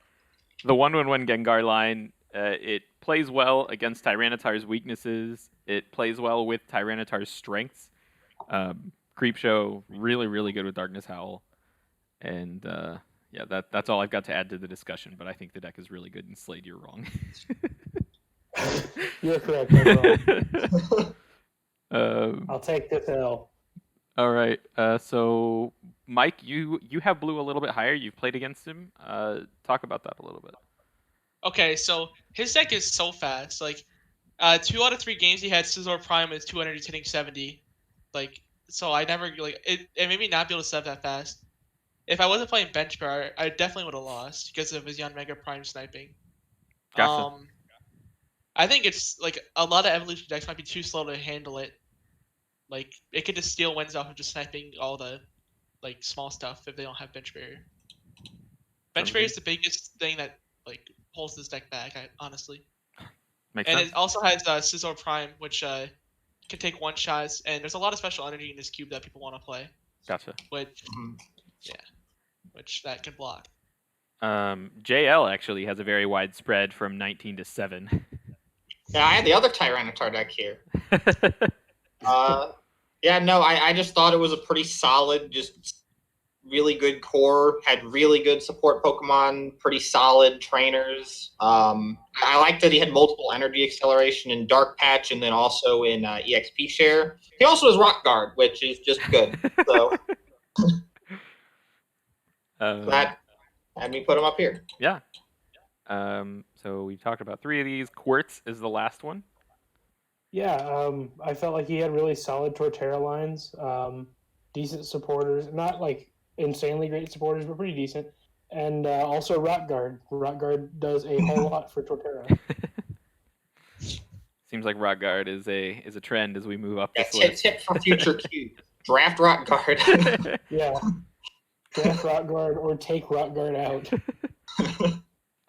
1/1 Gengar line, it plays well against Tyranitar's weaknesses. It plays well with Tyranitar's strengths. Creepshow, really, really good with Darkness Howl. And yeah, that's all I've got to add to the discussion, but I think the deck is really good, and Slade, you're wrong. You're correct. I'm wrong. I'll take this L. All right. So, Mike, you have blue a little bit higher. You've played against him. Talk about that a little bit. Okay, so his deck is so fast. Like, 2 out of 3 games he had Scizor Prime is 200, he's hitting 70. Like, so I never like it made me not be able to set that fast. If I wasn't playing Bench Bear, I definitely would have lost because of his Yanmega Prime sniping. Gotcha. I think it's like a lot of evolution decks might be too slow to handle it. Like, it could just steal wins off of just sniping all the like small stuff if they don't have Bench Barrier. Bench Barrier is the biggest thing that like pulls this deck back, honestly. Makes and sense. it also has Scizor Prime, which can take one shots, and there's a lot of special energy in this cube that people want to play. Gotcha. Which, which that can block. JL actually has a very wide spread from 19-7. Yeah, I had the other Tyranitar deck here. Yeah, no, I just thought it was a pretty solid, just really good core, had really good support Pokemon, pretty solid trainers. I like that he had multiple energy acceleration in Dark Patch and then also in EXP Share. He also has Rock Guard, which is just good. So that had me put him up here. Yeah. So we've talked about 3 of these. Quartz is the last one. Yeah, I felt like he had really solid Torterra lines, decent supporters, not like insanely great supporters, but pretty decent. And also Rock Guard. Rock Guard does a whole lot for Torterra. Seems like Rock Guard is a trend as we move up Yeah, this list. tip for future Q. Draft Rock Guard. Yeah. Draft Rock Guard or take Rock Guard out.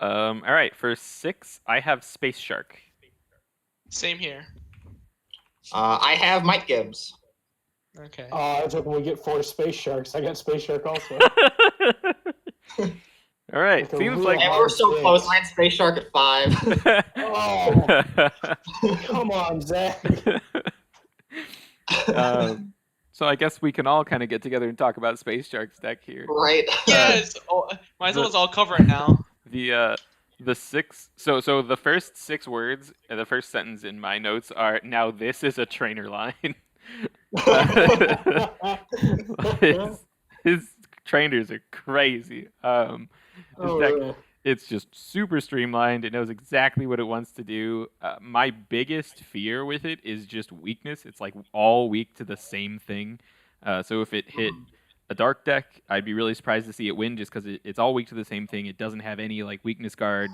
All right, for 6, I have Space Shark. Same here. I have Mike Gibbs. Okay. I was hoping we get 4 Space Sharks. I got Space Shark also. All right, Like a seems real like And we're so six. close. I had Space Shark at 5. Oh, come on, Zach. So I guess we can all kind of get together and talk about Space Shark's deck here. Right. Yes. Might as well all cover it now. The 6. So the first 6 words, the first sentence in my notes are, "Now this is a trainer line." his trainers are crazy. His deck, really? it's just super streamlined. It knows exactly what it wants to do. My biggest fear with it is just weakness. It's like all weak to the same thing. So if it hit a dark deck, I'd be really surprised to see it win just because it's all weak to the same thing. It doesn't have any like weakness guard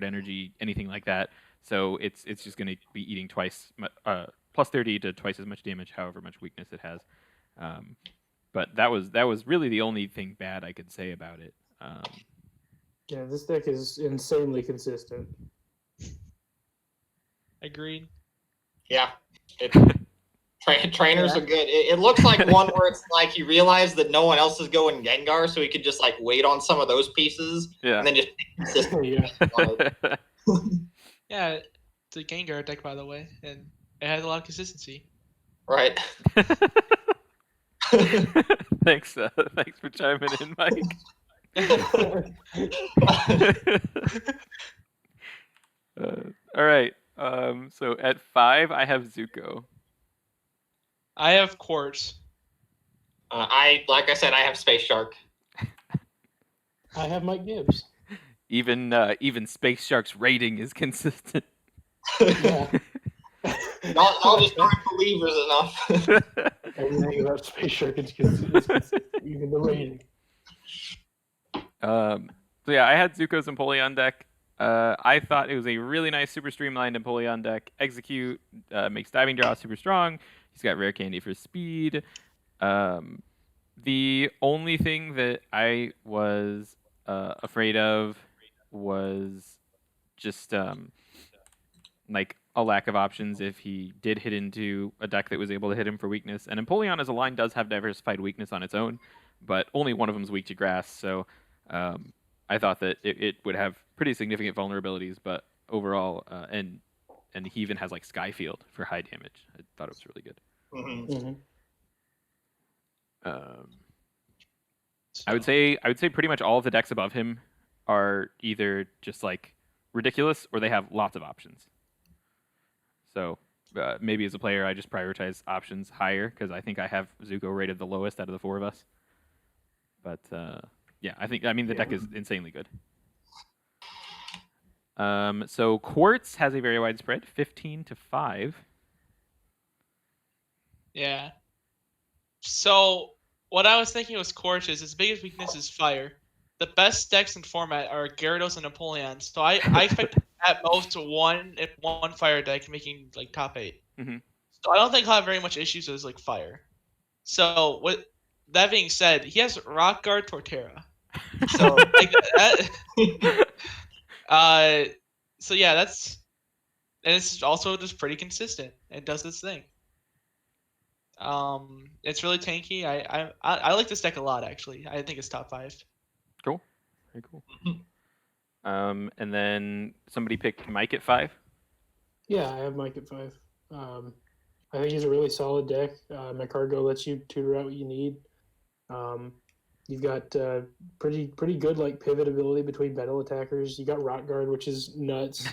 energy, anything like that. So it's just going to be eating twice, plus 30 to twice as much damage, however much weakness it has. But that was really the only thing bad I could say about it. Yeah, this deck is insanely consistent. Agreed. Yeah. Trainers are good. It looks like one where it's like he realized that no one else is going Gengar, so he could just like wait on some of those pieces Yeah. and then just consistent. Yeah. Yeah, it's a Gengar deck, by the way, and it has a lot of consistency. Right. Thanks for chiming in, Mike. All right. So at 5, I have Zuko. I have Quartz. Like I said, I have Space Shark. I have Mike Gibbs. Even Space Shark's rating is consistent. Yeah. Y'all just aren't believers enough. Everything about Space Shark is consistent, even the rating. So yeah, I had Zuko's Empoleon deck. I thought it was a really nice, super streamlined Empoleon deck. Execute makes diving draw super strong. He's got rare candy for speed. The only thing that I was afraid of was just like a lack of options if he did hit into a deck that was able to hit him for weakness. And Empoleon as a line does have diversified weakness on its own, but only one of them is weak to grass. So I thought that it would have pretty significant vulnerabilities, but overall, and he even has like Skyfield for high damage. I thought it was really good. Mm-hmm. I would say pretty much all of the decks above him are either just like ridiculous or they have lots of options. So maybe as a player, I just prioritize options higher because I think I have Zuko rated the lowest out of the 4 of us. But yeah, I mean the deck is insanely good. So Quartz has a very wide spread, 15-5. Yeah. So what I was thinking was Quartz is its biggest weakness is fire. The best decks in format are Gyarados and Empoleon. So I expect at most one fire deck making like top 8. Mhm. So I don't think I'll have very much issues with like fire. So with that being said, he has Rock Guard Torterra. So like that. So yeah, and it's also just pretty consistent and does its thing. It's really tanky. I like this deck a lot actually. I think it's top 5. Cool. Very cool. And then somebody picked Mike at 5. Yeah, I have Mike at 5. I think he's a really solid deck. Macargo lets you tutor out what you need. You've got pretty good like pivot ability between battle attackers. You got Rock Guard, which is nuts.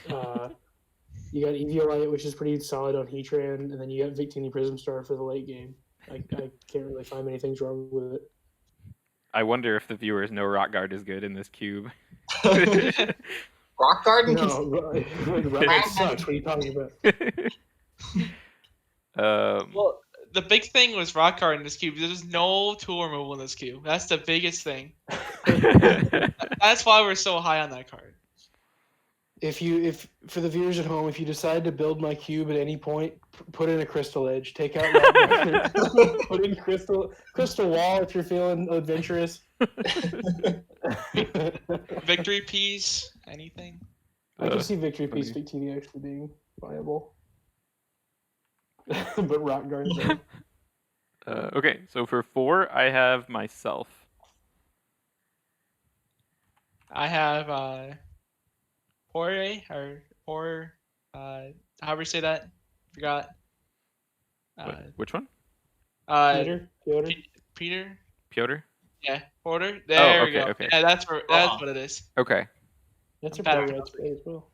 You got Eviolite, which is pretty solid on Heatran, and then you got Victini Prism Star for the late game. I can't really find many things wrong with it. I wonder if the viewers know Rock Guard is good in this cube. Rock Garden can No, Rock sucks. What are you talking about? Well, the big thing was Rock Guard in this cube. There's no tool removal in this cube. That's the biggest thing. That's why we're so high on that card. If for the viewers at home, if you decide to build my cube at any point, put in a Crystal Edge. Take out Rock Guard. Put in Crystal Wall if you're feeling adventurous. Victory piece, anything? I can see Victory Piece Victini actually being viable. But Rock Guard. Okay, so for 4, I have myself. I have Poirier or however you say that. Forgot. Which one? Peter. Piotr? Yeah, Porter. There we okay, go. okay. Yeah, that's what it is. Okay. That's a Better. pretty good play as well.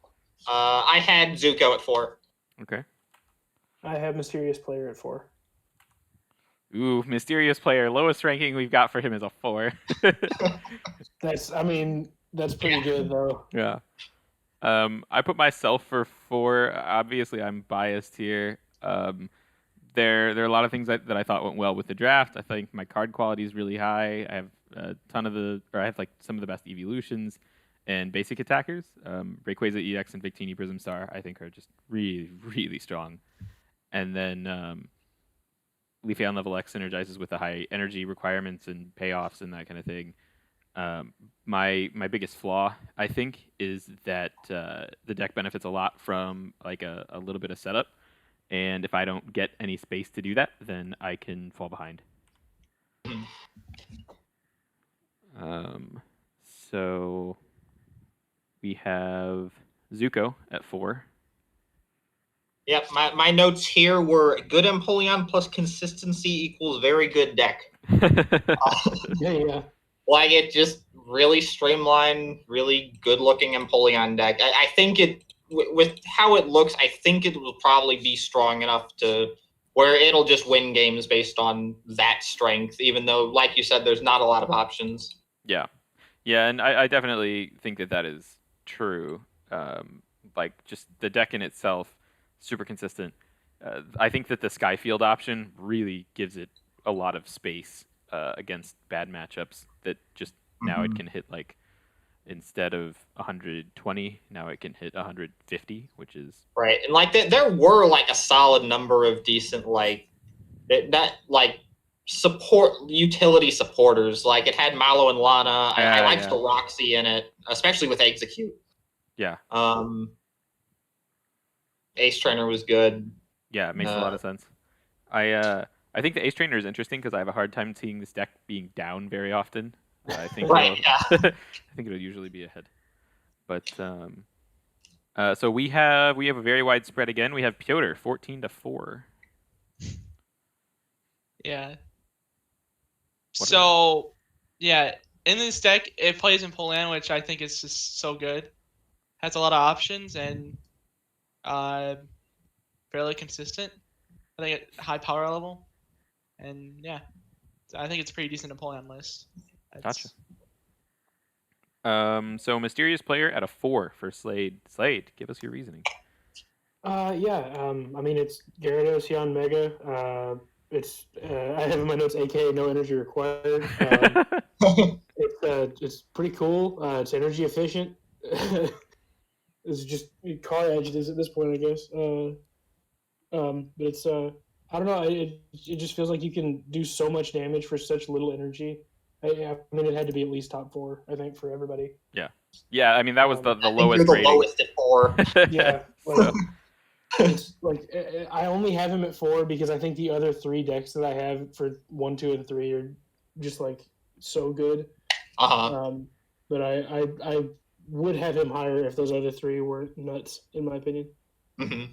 I had Zuko at 4. Okay. I have Mysterious Player at 4. Ooh, mysterious player. Lowest ranking we've got for him is a 4. That's pretty good though. Yeah. I put myself for 4. Obviously, I'm biased here. There are a lot of things that I thought went well with the draft. I think my card quality is really high. I have I have like some of the best evolutions and basic attackers. Rayquaza EX and Victini Prism Star I think are just really, really strong. And then Leafeon Level X synergizes with the high energy requirements and payoffs and that kind of thing. My biggest flaw, I think, is that the deck benefits a lot from like a little bit of setup, and if I don't get any space to do that, then I can fall behind. So we have Zuko at 4. Yep, my notes here were good Empoleon plus consistency equals very good deck. Yeah. Like, it just really streamlined, really good-looking Empoleon deck. I think with how it looks, I think it will probably be strong enough to where it'll just win games based on that strength, even though, like you said, there's not a lot of options. Yeah, and I definitely think that is true. Like, just the deck in itself, super consistent. I think that the Skyfield option really gives it a lot of space against bad matchups that just now it can hit, like, instead of 120, now it can hit 150, which is... Right, and like there were like a solid number of decent support utility supporters. Like, it had Mallow and Lana. I liked the Roxy in it, especially with Execute. Yeah. Ace Trainer was good. Yeah, it makes a lot of sense. I think the Ace Trainer is interesting because I have a hard time seeing this deck being down very often. I think I think it'll usually be ahead. But so we have a very wide spread again. We have Piotr 14-4. Yeah. So yeah, in this deck it plays Empoleon, which I think is just so good. Has a lot of options and fairly consistent. I think at high power level. And yeah. I think it's a pretty decent Empoleon list. Gotcha. So Mysterious Player at a 4 for Slade. Slade, give us your reasoning. I mean, it's Gyarados, Yon Mega. It's I have in my notes, aka no energy required. It's pretty cool. It's energy efficient. It's just car edge at this point, I guess. But it's I don't know. It just feels like you can do so much damage for such little energy. I mean, it had to be at least top 4, I think, for everybody. Yeah. I mean, that was the I think lowest you're the rating. lowest at 4. Yeah. Like, it's like I only have him at 4 because I think the other 3 decks that I have for 1, 2, and 3 are just like so good. But I would have him higher if those other 3 weren't nuts, in my opinion. Mm-hmm.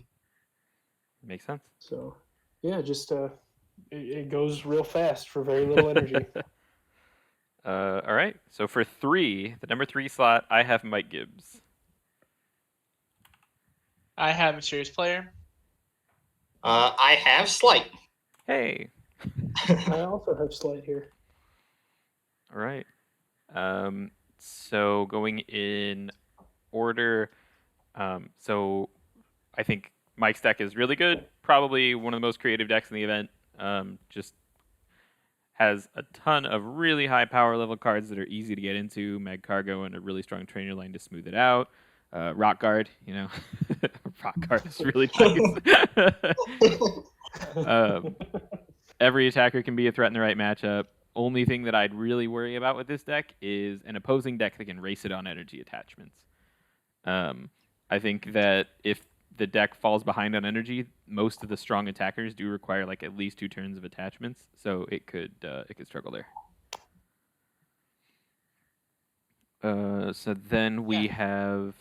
Makes sense. So yeah, just it goes real fast for very little energy. All right. So for 3, the number 3 slot, I have Mike Gibbs. I have Mysterious Player. I have Slight. Hey. I also have Slight here. All right. So going in order, so I think Mike's deck is really good. Probably one of the most creative decks in the event. Just has a ton of really high power level cards that are easy to get into. Mag Cargo and a really strong trainer line to smooth it out. Rock Guard, Rock Guard is really nice. Every attacker can be a threat in the right matchup. Only thing that I'd really worry about with this deck is an opposing deck that can race it on energy attachments. I think that if the deck falls behind on energy, most of the strong attackers do require like at least 2 turns of attachments, so it could struggle there. So then we have.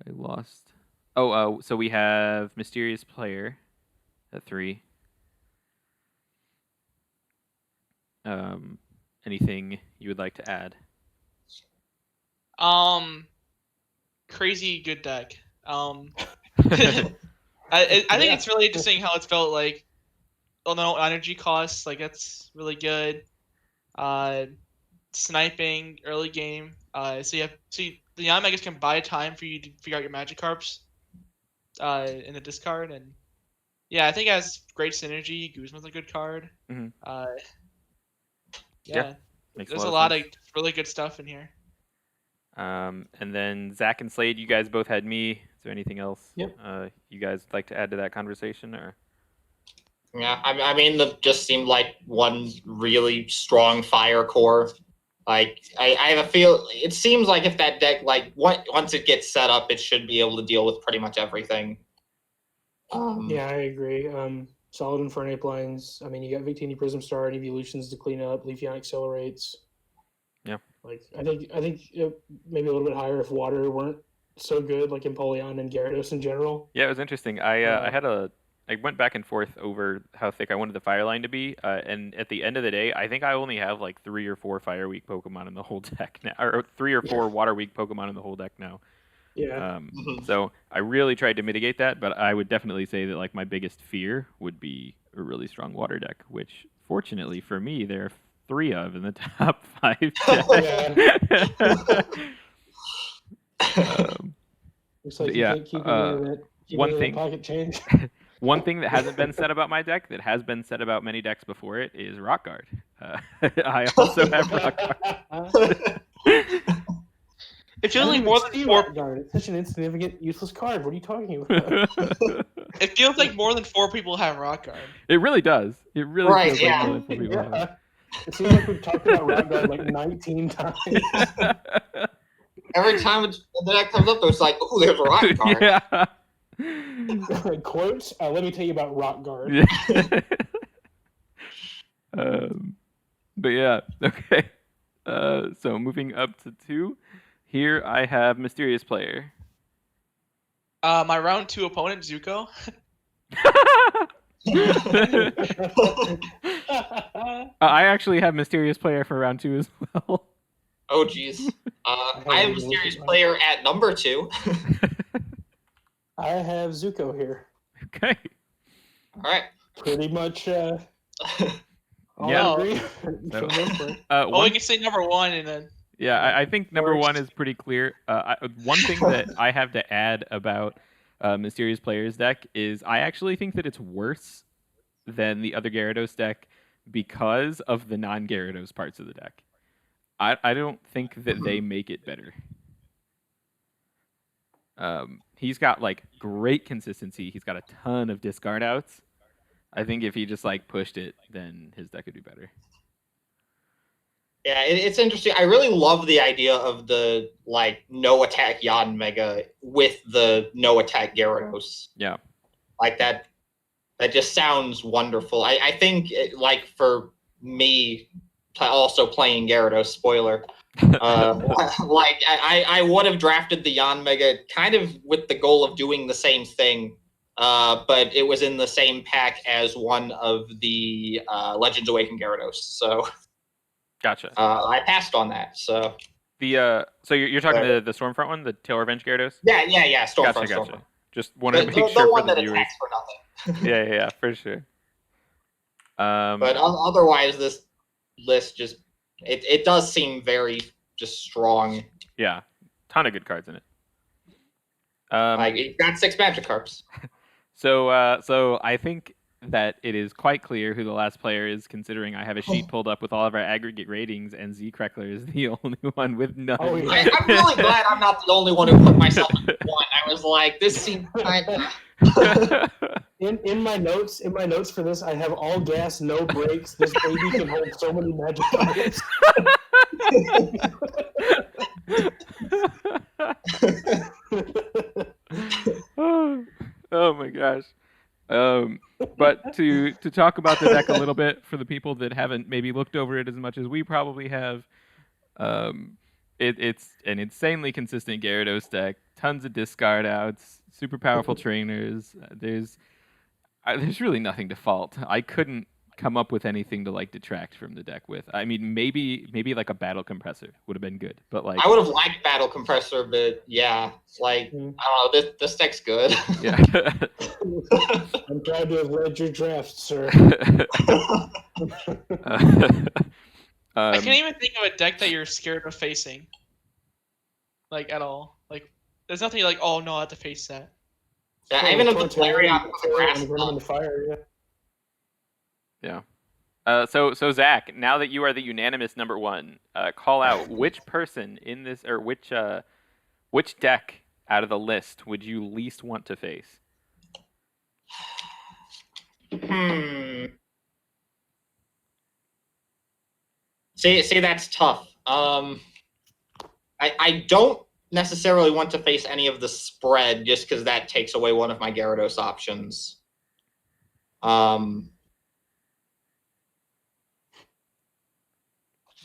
I lost. So we have Mysterious Player at 3. Anything you would like to add? Crazy good deck. I think it's really interesting how it's felt like. Oh no, energy costs, like that's really good. Sniping early game. The Yon Megas can buy time for you to figure out your Magikarps in the discard, and yeah, I think it has great synergy. Guzma's a good card. Mhm. Yeah. Makes There's a of lot sense. of really good stuff in here. And then Zach and Slade, you guys both had me. Is there anything else Yep. you guys would like to add to that conversation? Or Yeah, I mean, just seemed like one really strong fire core. Like, I have a feel. It seems like if that deck, like, once it gets set up, it should be able to deal with pretty much everything. Yeah, I agree. Solid Infernape lines. I mean, you got Victini Prism Star and Evolutions to clean up. Leafeon accelerates. Yeah. Like I think maybe a little bit higher if water weren't so good, like Empoleon and Gyarados in general. yeah, it was interesting. I went back and forth over how thick I wanted the fire line to be, and at the end of the day, I think I only have like 3 or 4 fire weak Pokemon in the whole deck now, or 3 or 4 water weak Pokemon in the whole deck now. Yeah. So I really tried to mitigate that, but I would definitely say that like my biggest fear would be a really strong water deck, which fortunately for me there are 3 of in the top 5 decks. Looks like yeah, you can't keep it one thing- pocket change. One thing that hasn't been said about my deck that has been said about many decks before it is Rock Guard. I also have Rock Guard. It feels like more than 4. Guard. It's such an insignificant, useless card. What are you talking about? It feels like more than 4 people have Rock Guard. It really does. It really Right, feels yeah. like more than 4 people have it. It seems like we've talked about Rock Guard like 19 times. Every time the deck comes up, it's like, oh, there's a rock card. Yeah. Quotes. Let me tell you about Rock Guard. Yeah. But yeah, okay. So moving up to 2, here I have Mysterious Player. My round 2 opponent, Zuko. I actually have Mysterious Player for round 2 as well. Oh, jeez. I have a Mysterious Player at number 2. I have Zuko here. Okay. All right. Pretty much. All Yeah. agree. So- We One, can say number 1 and then. yeah, I think number Worst. 1 is pretty clear. One thing that I have to add about Mysterious Player's deck is I actually think that it's worse than the other Gyarados deck because of the non-Gyarados parts of the deck. I don't think that they make it better. He's got like great consistency. He's got a ton of discard outs. I think if he just like pushed it, then his deck would be better. Yeah, it's interesting. I really love the idea of the like no attack Yon Mega with the no attack Gyarados. Yeah. Like that just sounds wonderful. I think like for me also playing Gyarados, spoiler. Like I would have drafted the Yon Mega kind of with the goal of doing the same thing but it was in the same pack as one of the Legends Awakened Gyarados. So Gotcha. I passed on that. So So you're talking the Stormfront one, the Tail Revenge Gyarados? yeah, Stormfront. Gotcha. Stormfront. Just wanted to make The sure for one the that viewers. attacks for nothing. Yeah, for sure. But otherwise, this list just it does seem very just strong. Yeah, ton of good cards in it. Like it got 6 Magikarps. So I think that it is quite clear who the last player is, considering I have a sheet pulled up with all of our aggregate ratings, and Z Kreckler is the only one with none. Oh, yeah. I'm really glad I'm not the only one who put myself in one. I was like, this seems kind of. In my notes for this, I have all gas, no brakes. This baby can hold so many Magikarps. Oh my gosh. But to talk about the deck a little bit for the people that haven't maybe looked over it as much as we probably have, it's an insanely consistent Gyarados deck. Tons of discard outs, super powerful trainers. There's really nothing to fault. I couldn't come up with anything to like detract from the deck with. I mean, maybe like a Battle Compressor would have been good, but like I would have liked Battle Compressor, but yeah, like I don't know, this deck's good. yeah. I'm proud to have led your draft, sir. I can't even think of a deck that you're scared of facing. Like at all. Like there's nothing like, oh no, I have to face that. Yeah, even if the Flareon with the grass and run him in the fire, yeah. Yeah. So Zach, now that you are the unanimous number one, call out which person in this, or which deck out of the list would you least want to face? See, that's tough. I don't necessarily want to face any of the spread just because that takes away one of my Gyarados options.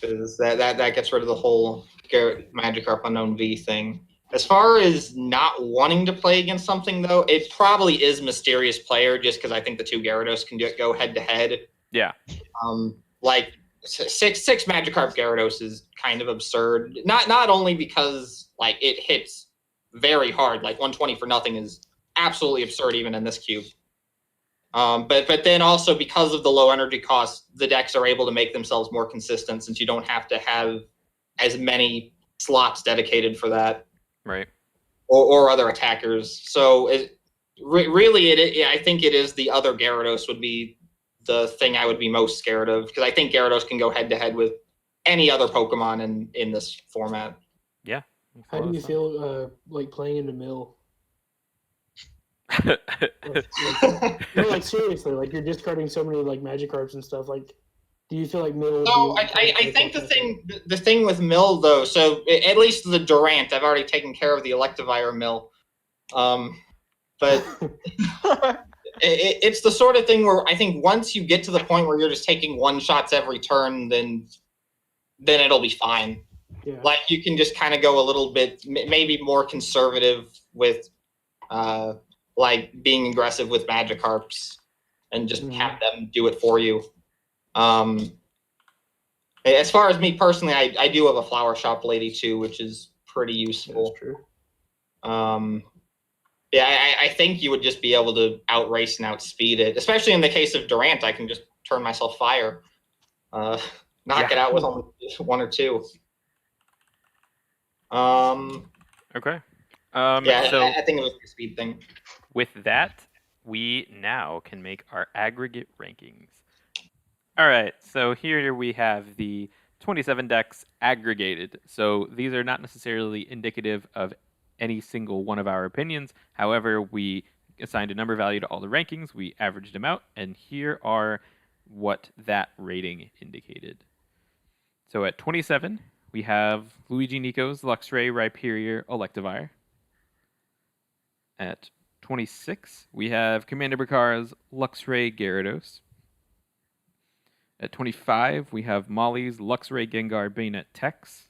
Because that gets rid of the whole Magikarp Unknown V thing. As far as not wanting to play against something, though, it probably is Mysterious Player, just because I think the two Gyarados can go head to head. Yeah. Like six Magikarp Gyarados is kind of absurd. Not only because like it hits very hard, like 120 for nothing is absolutely absurd even in this cube. But then also because of the low energy cost, the decks are able to make themselves more consistent since you don't have to have as many slots dedicated for that, right? Or other attackers. So I think it is the other Gyarados would be the thing I would be most scared of, because I think Gyarados can go head to head with any other Pokemon in this format. Yeah. How do you feel like playing in the mill? like seriously, like you're discarding so many like Magikarps and stuff. Like, do you feel like mill? No, I think the thing with mill though. So at least the Durant, I've already taken care of the Electivire mill, but it's the sort of thing where I think once you get to the point where you're just taking one shots every turn, then it'll be fine. Yeah. Like you can just kind of go a little bit, maybe more conservative with, like being aggressive with Magikarps, and just have them do it for you. As far as me personally, I do have a Flower Shop Lady too, which is pretty useful. That's true. Yeah, I think you would just be able to outrace and outspeed it, especially in the case of Durant. I can just turn myself fire, knock it out with only one or two. Okay. Yeah, so I think it was the speed thing. With that, we now can make our aggregate rankings. All right, so here we have the 27 decks aggregated. So these are not necessarily indicative of any single one of our opinions. However, we assigned a number value to all the rankings, we averaged them out, and here are what that rating indicated. So at 27, we have Luigi Nico's Luxray, Rhyperior, Electivire. At 26, we have Commander Bakar's Luxray, Gyarados. At 25, we have Molly's Luxray, Gengar, Bayonet, Tex.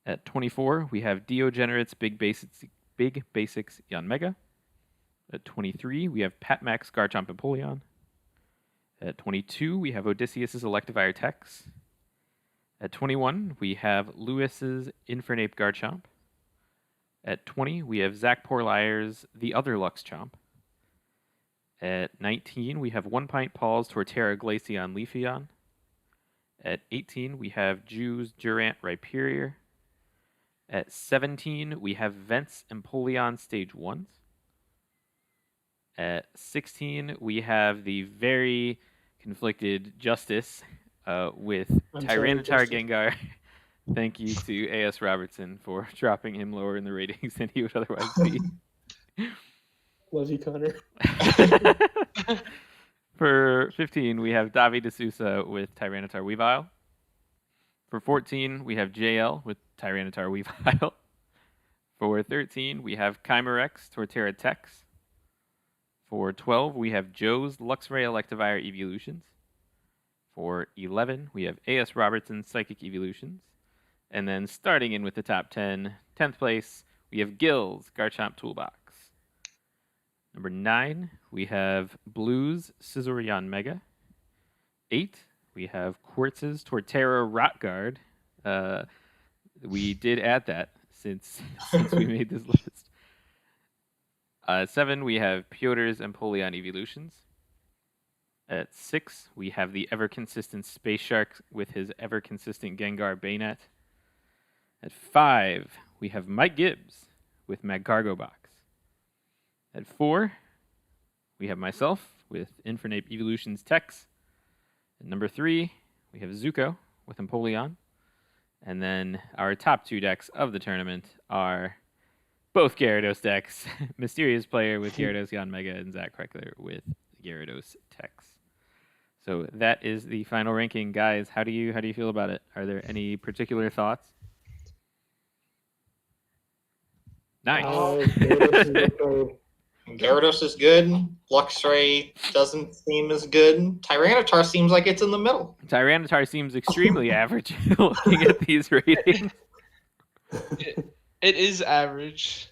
At 24, we have Diogenerate's Big Basics Yanmega. At 23, we have Pat Max Garchomp Empoleon. At 22, we have Odysseus's Electivire Tex. At 21, we have Lewis's Infernape Garchomp. At 20, we have Zach Porlier's The Other Luxchomp. At 19, we have One Pint Paul's Torterra Glaceon Leafeon. At 18, we have Jew's Durant Rhyperior. At 17, we have Vent's Empoleon Stage 1s. At 16, we have the very conflicted Justice with I'm sorry, Tyranitar Justice. Gengar. Thank you to A.S. Robertson for dropping him lower in the ratings than he would otherwise be. Love you, Connor. For 15, we have Davi D'Souza with Tyranitar Weavile. For 14, we have JL with Tyranitar Weavile. For 13, we have Chimerex Torterra Tex. For 12, we have Joe's Luxray Electivire Evolutions. For 11, we have A.S. Robertson Psychic Evolutions. And then starting in with the top 10, 10th place, we have Gil's Garchomp Toolbox. Number 9, we have Blue's Scizorion Mega. 8, we have Quartz's Torterra Rotguard. We did add that since we made this list. 7, we have Piotr's Empoleon Evolutions. At 6, we have the ever-consistent Space Shark with his ever-consistent Gengar Bayonet. At 5, we have Mike Gibbs with Magcargo Box. At 4, we have myself with Infernape Evolutions Tex. At number 3, we have Zuko with Empoleon. And then our top 2 decks of the tournament are both Gyarados decks. Mysterious Player with Gyarados Yanmega and Zach Kreckler with Gyarados Tex. So that is the final ranking, guys. How do you feel about it? Are there any particular thoughts? Nice. Gyarados is good. Luxray doesn't seem as good. Tyranitar seems like it's in the middle. Tyranitar seems extremely average looking at these ratings. It is average.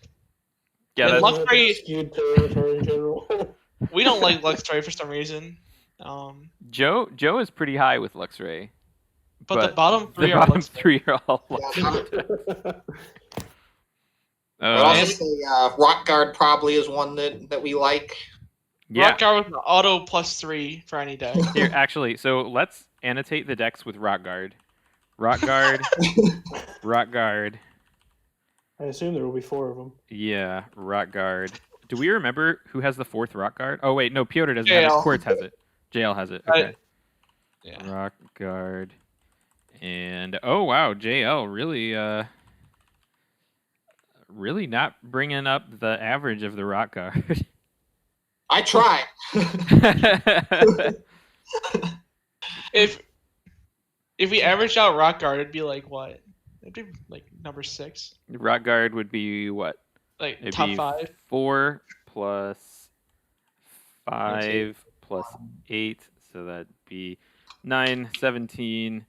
Yeah, And that's, Luxray- skewed Tyranitar in general. We don't like Luxray for some reason. Joe is pretty high with Luxray. But the But bottom 3 The are bottom Luxray. 3 are all Yeah, Luxray. I'd also And- say Rockguard probably is one that we like. Yeah. Rockguard with an auto +3 for any deck. Here, actually, so let's annotate the decks with Rockguard. Rockguard, Rockguard. I assume there will be 4 of them. Yeah, Rockguard. Do we remember who has the 4th Rockguard? Oh, wait, no, Piotr doesn't have it. JL. Quartz has it. JL has it. Right. Okay. Yeah. Rockguard. And, oh, wow, JL really not bringing up the average of the Rockguard. I try. If we averaged out Rockguard, it'd be like what? It'd be like number 6, Rockguard would be what? like It'd top be 5. 4 plus 5 plus 8, so that'd be 9, 17,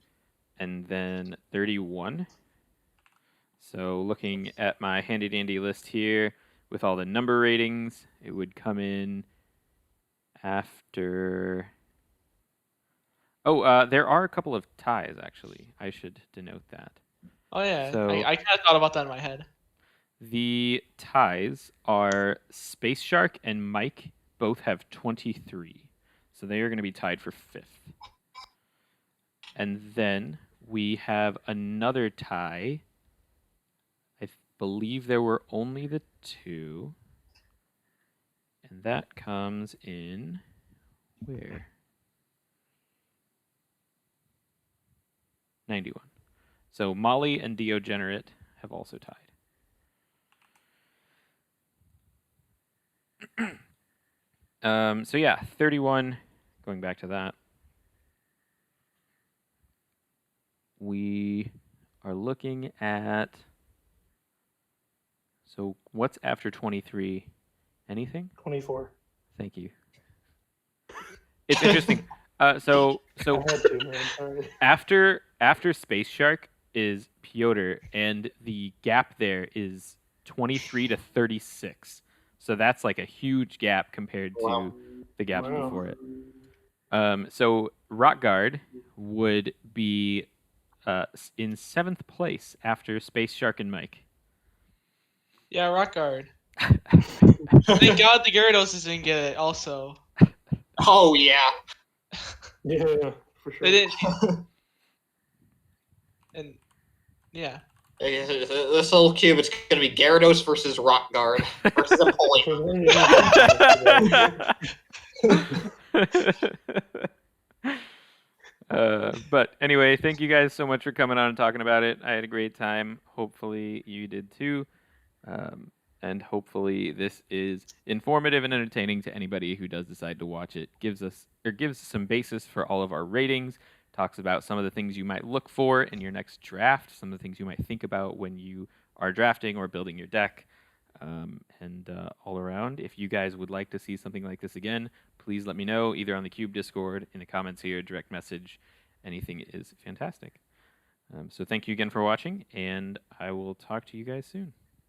and then 31. So looking at my handy dandy list here with all the number ratings, it would come in after... Oh, there are a couple of ties, actually. I should denote that. Oh yeah, So- I kind of thought about that in my head. The ties are Space Shark and Mike both have 23. So they are going to be tied for 5th. And then we have another tie. I believe there were only the 2. And that comes in where? 91. So Molly and Deogenerate have also tied. So yeah, 31, going back to that. We are looking at, so what's after 23? Anything? 24. Thank you. It's interesting. So I had to, man. Sorry. after Space Shark is Piotr, and the gap there is 23 to 36. So that's like a huge gap compared to Wow. the gaps Wow. before it. So Rock Guard would be in 7th place after Space Shark and Mike. Yeah, Rock Guard. Thank God the Gyarados didn't get it. Also, Oh yeah. Yeah, for sure. they didn't. And yeah, This little cube, it's going to be Gyarados versus Rock Guard versus Empoleon. But anyway, thank you guys so much for coming on and talking about it. I had a great time. Hopefully you did too. And hopefully this is informative and entertaining to anybody who does decide to watch it. Gives some basis for all of our ratings. Talks about some of the things you might look for in your next draft, some of the things you might think about when you are drafting or building your deck. And all around, if you guys would like to see something like this again, please let me know either on the Cube Discord, in the comments here, direct message. Anything is fantastic. So thank you again for watching, and I will talk to you guys soon.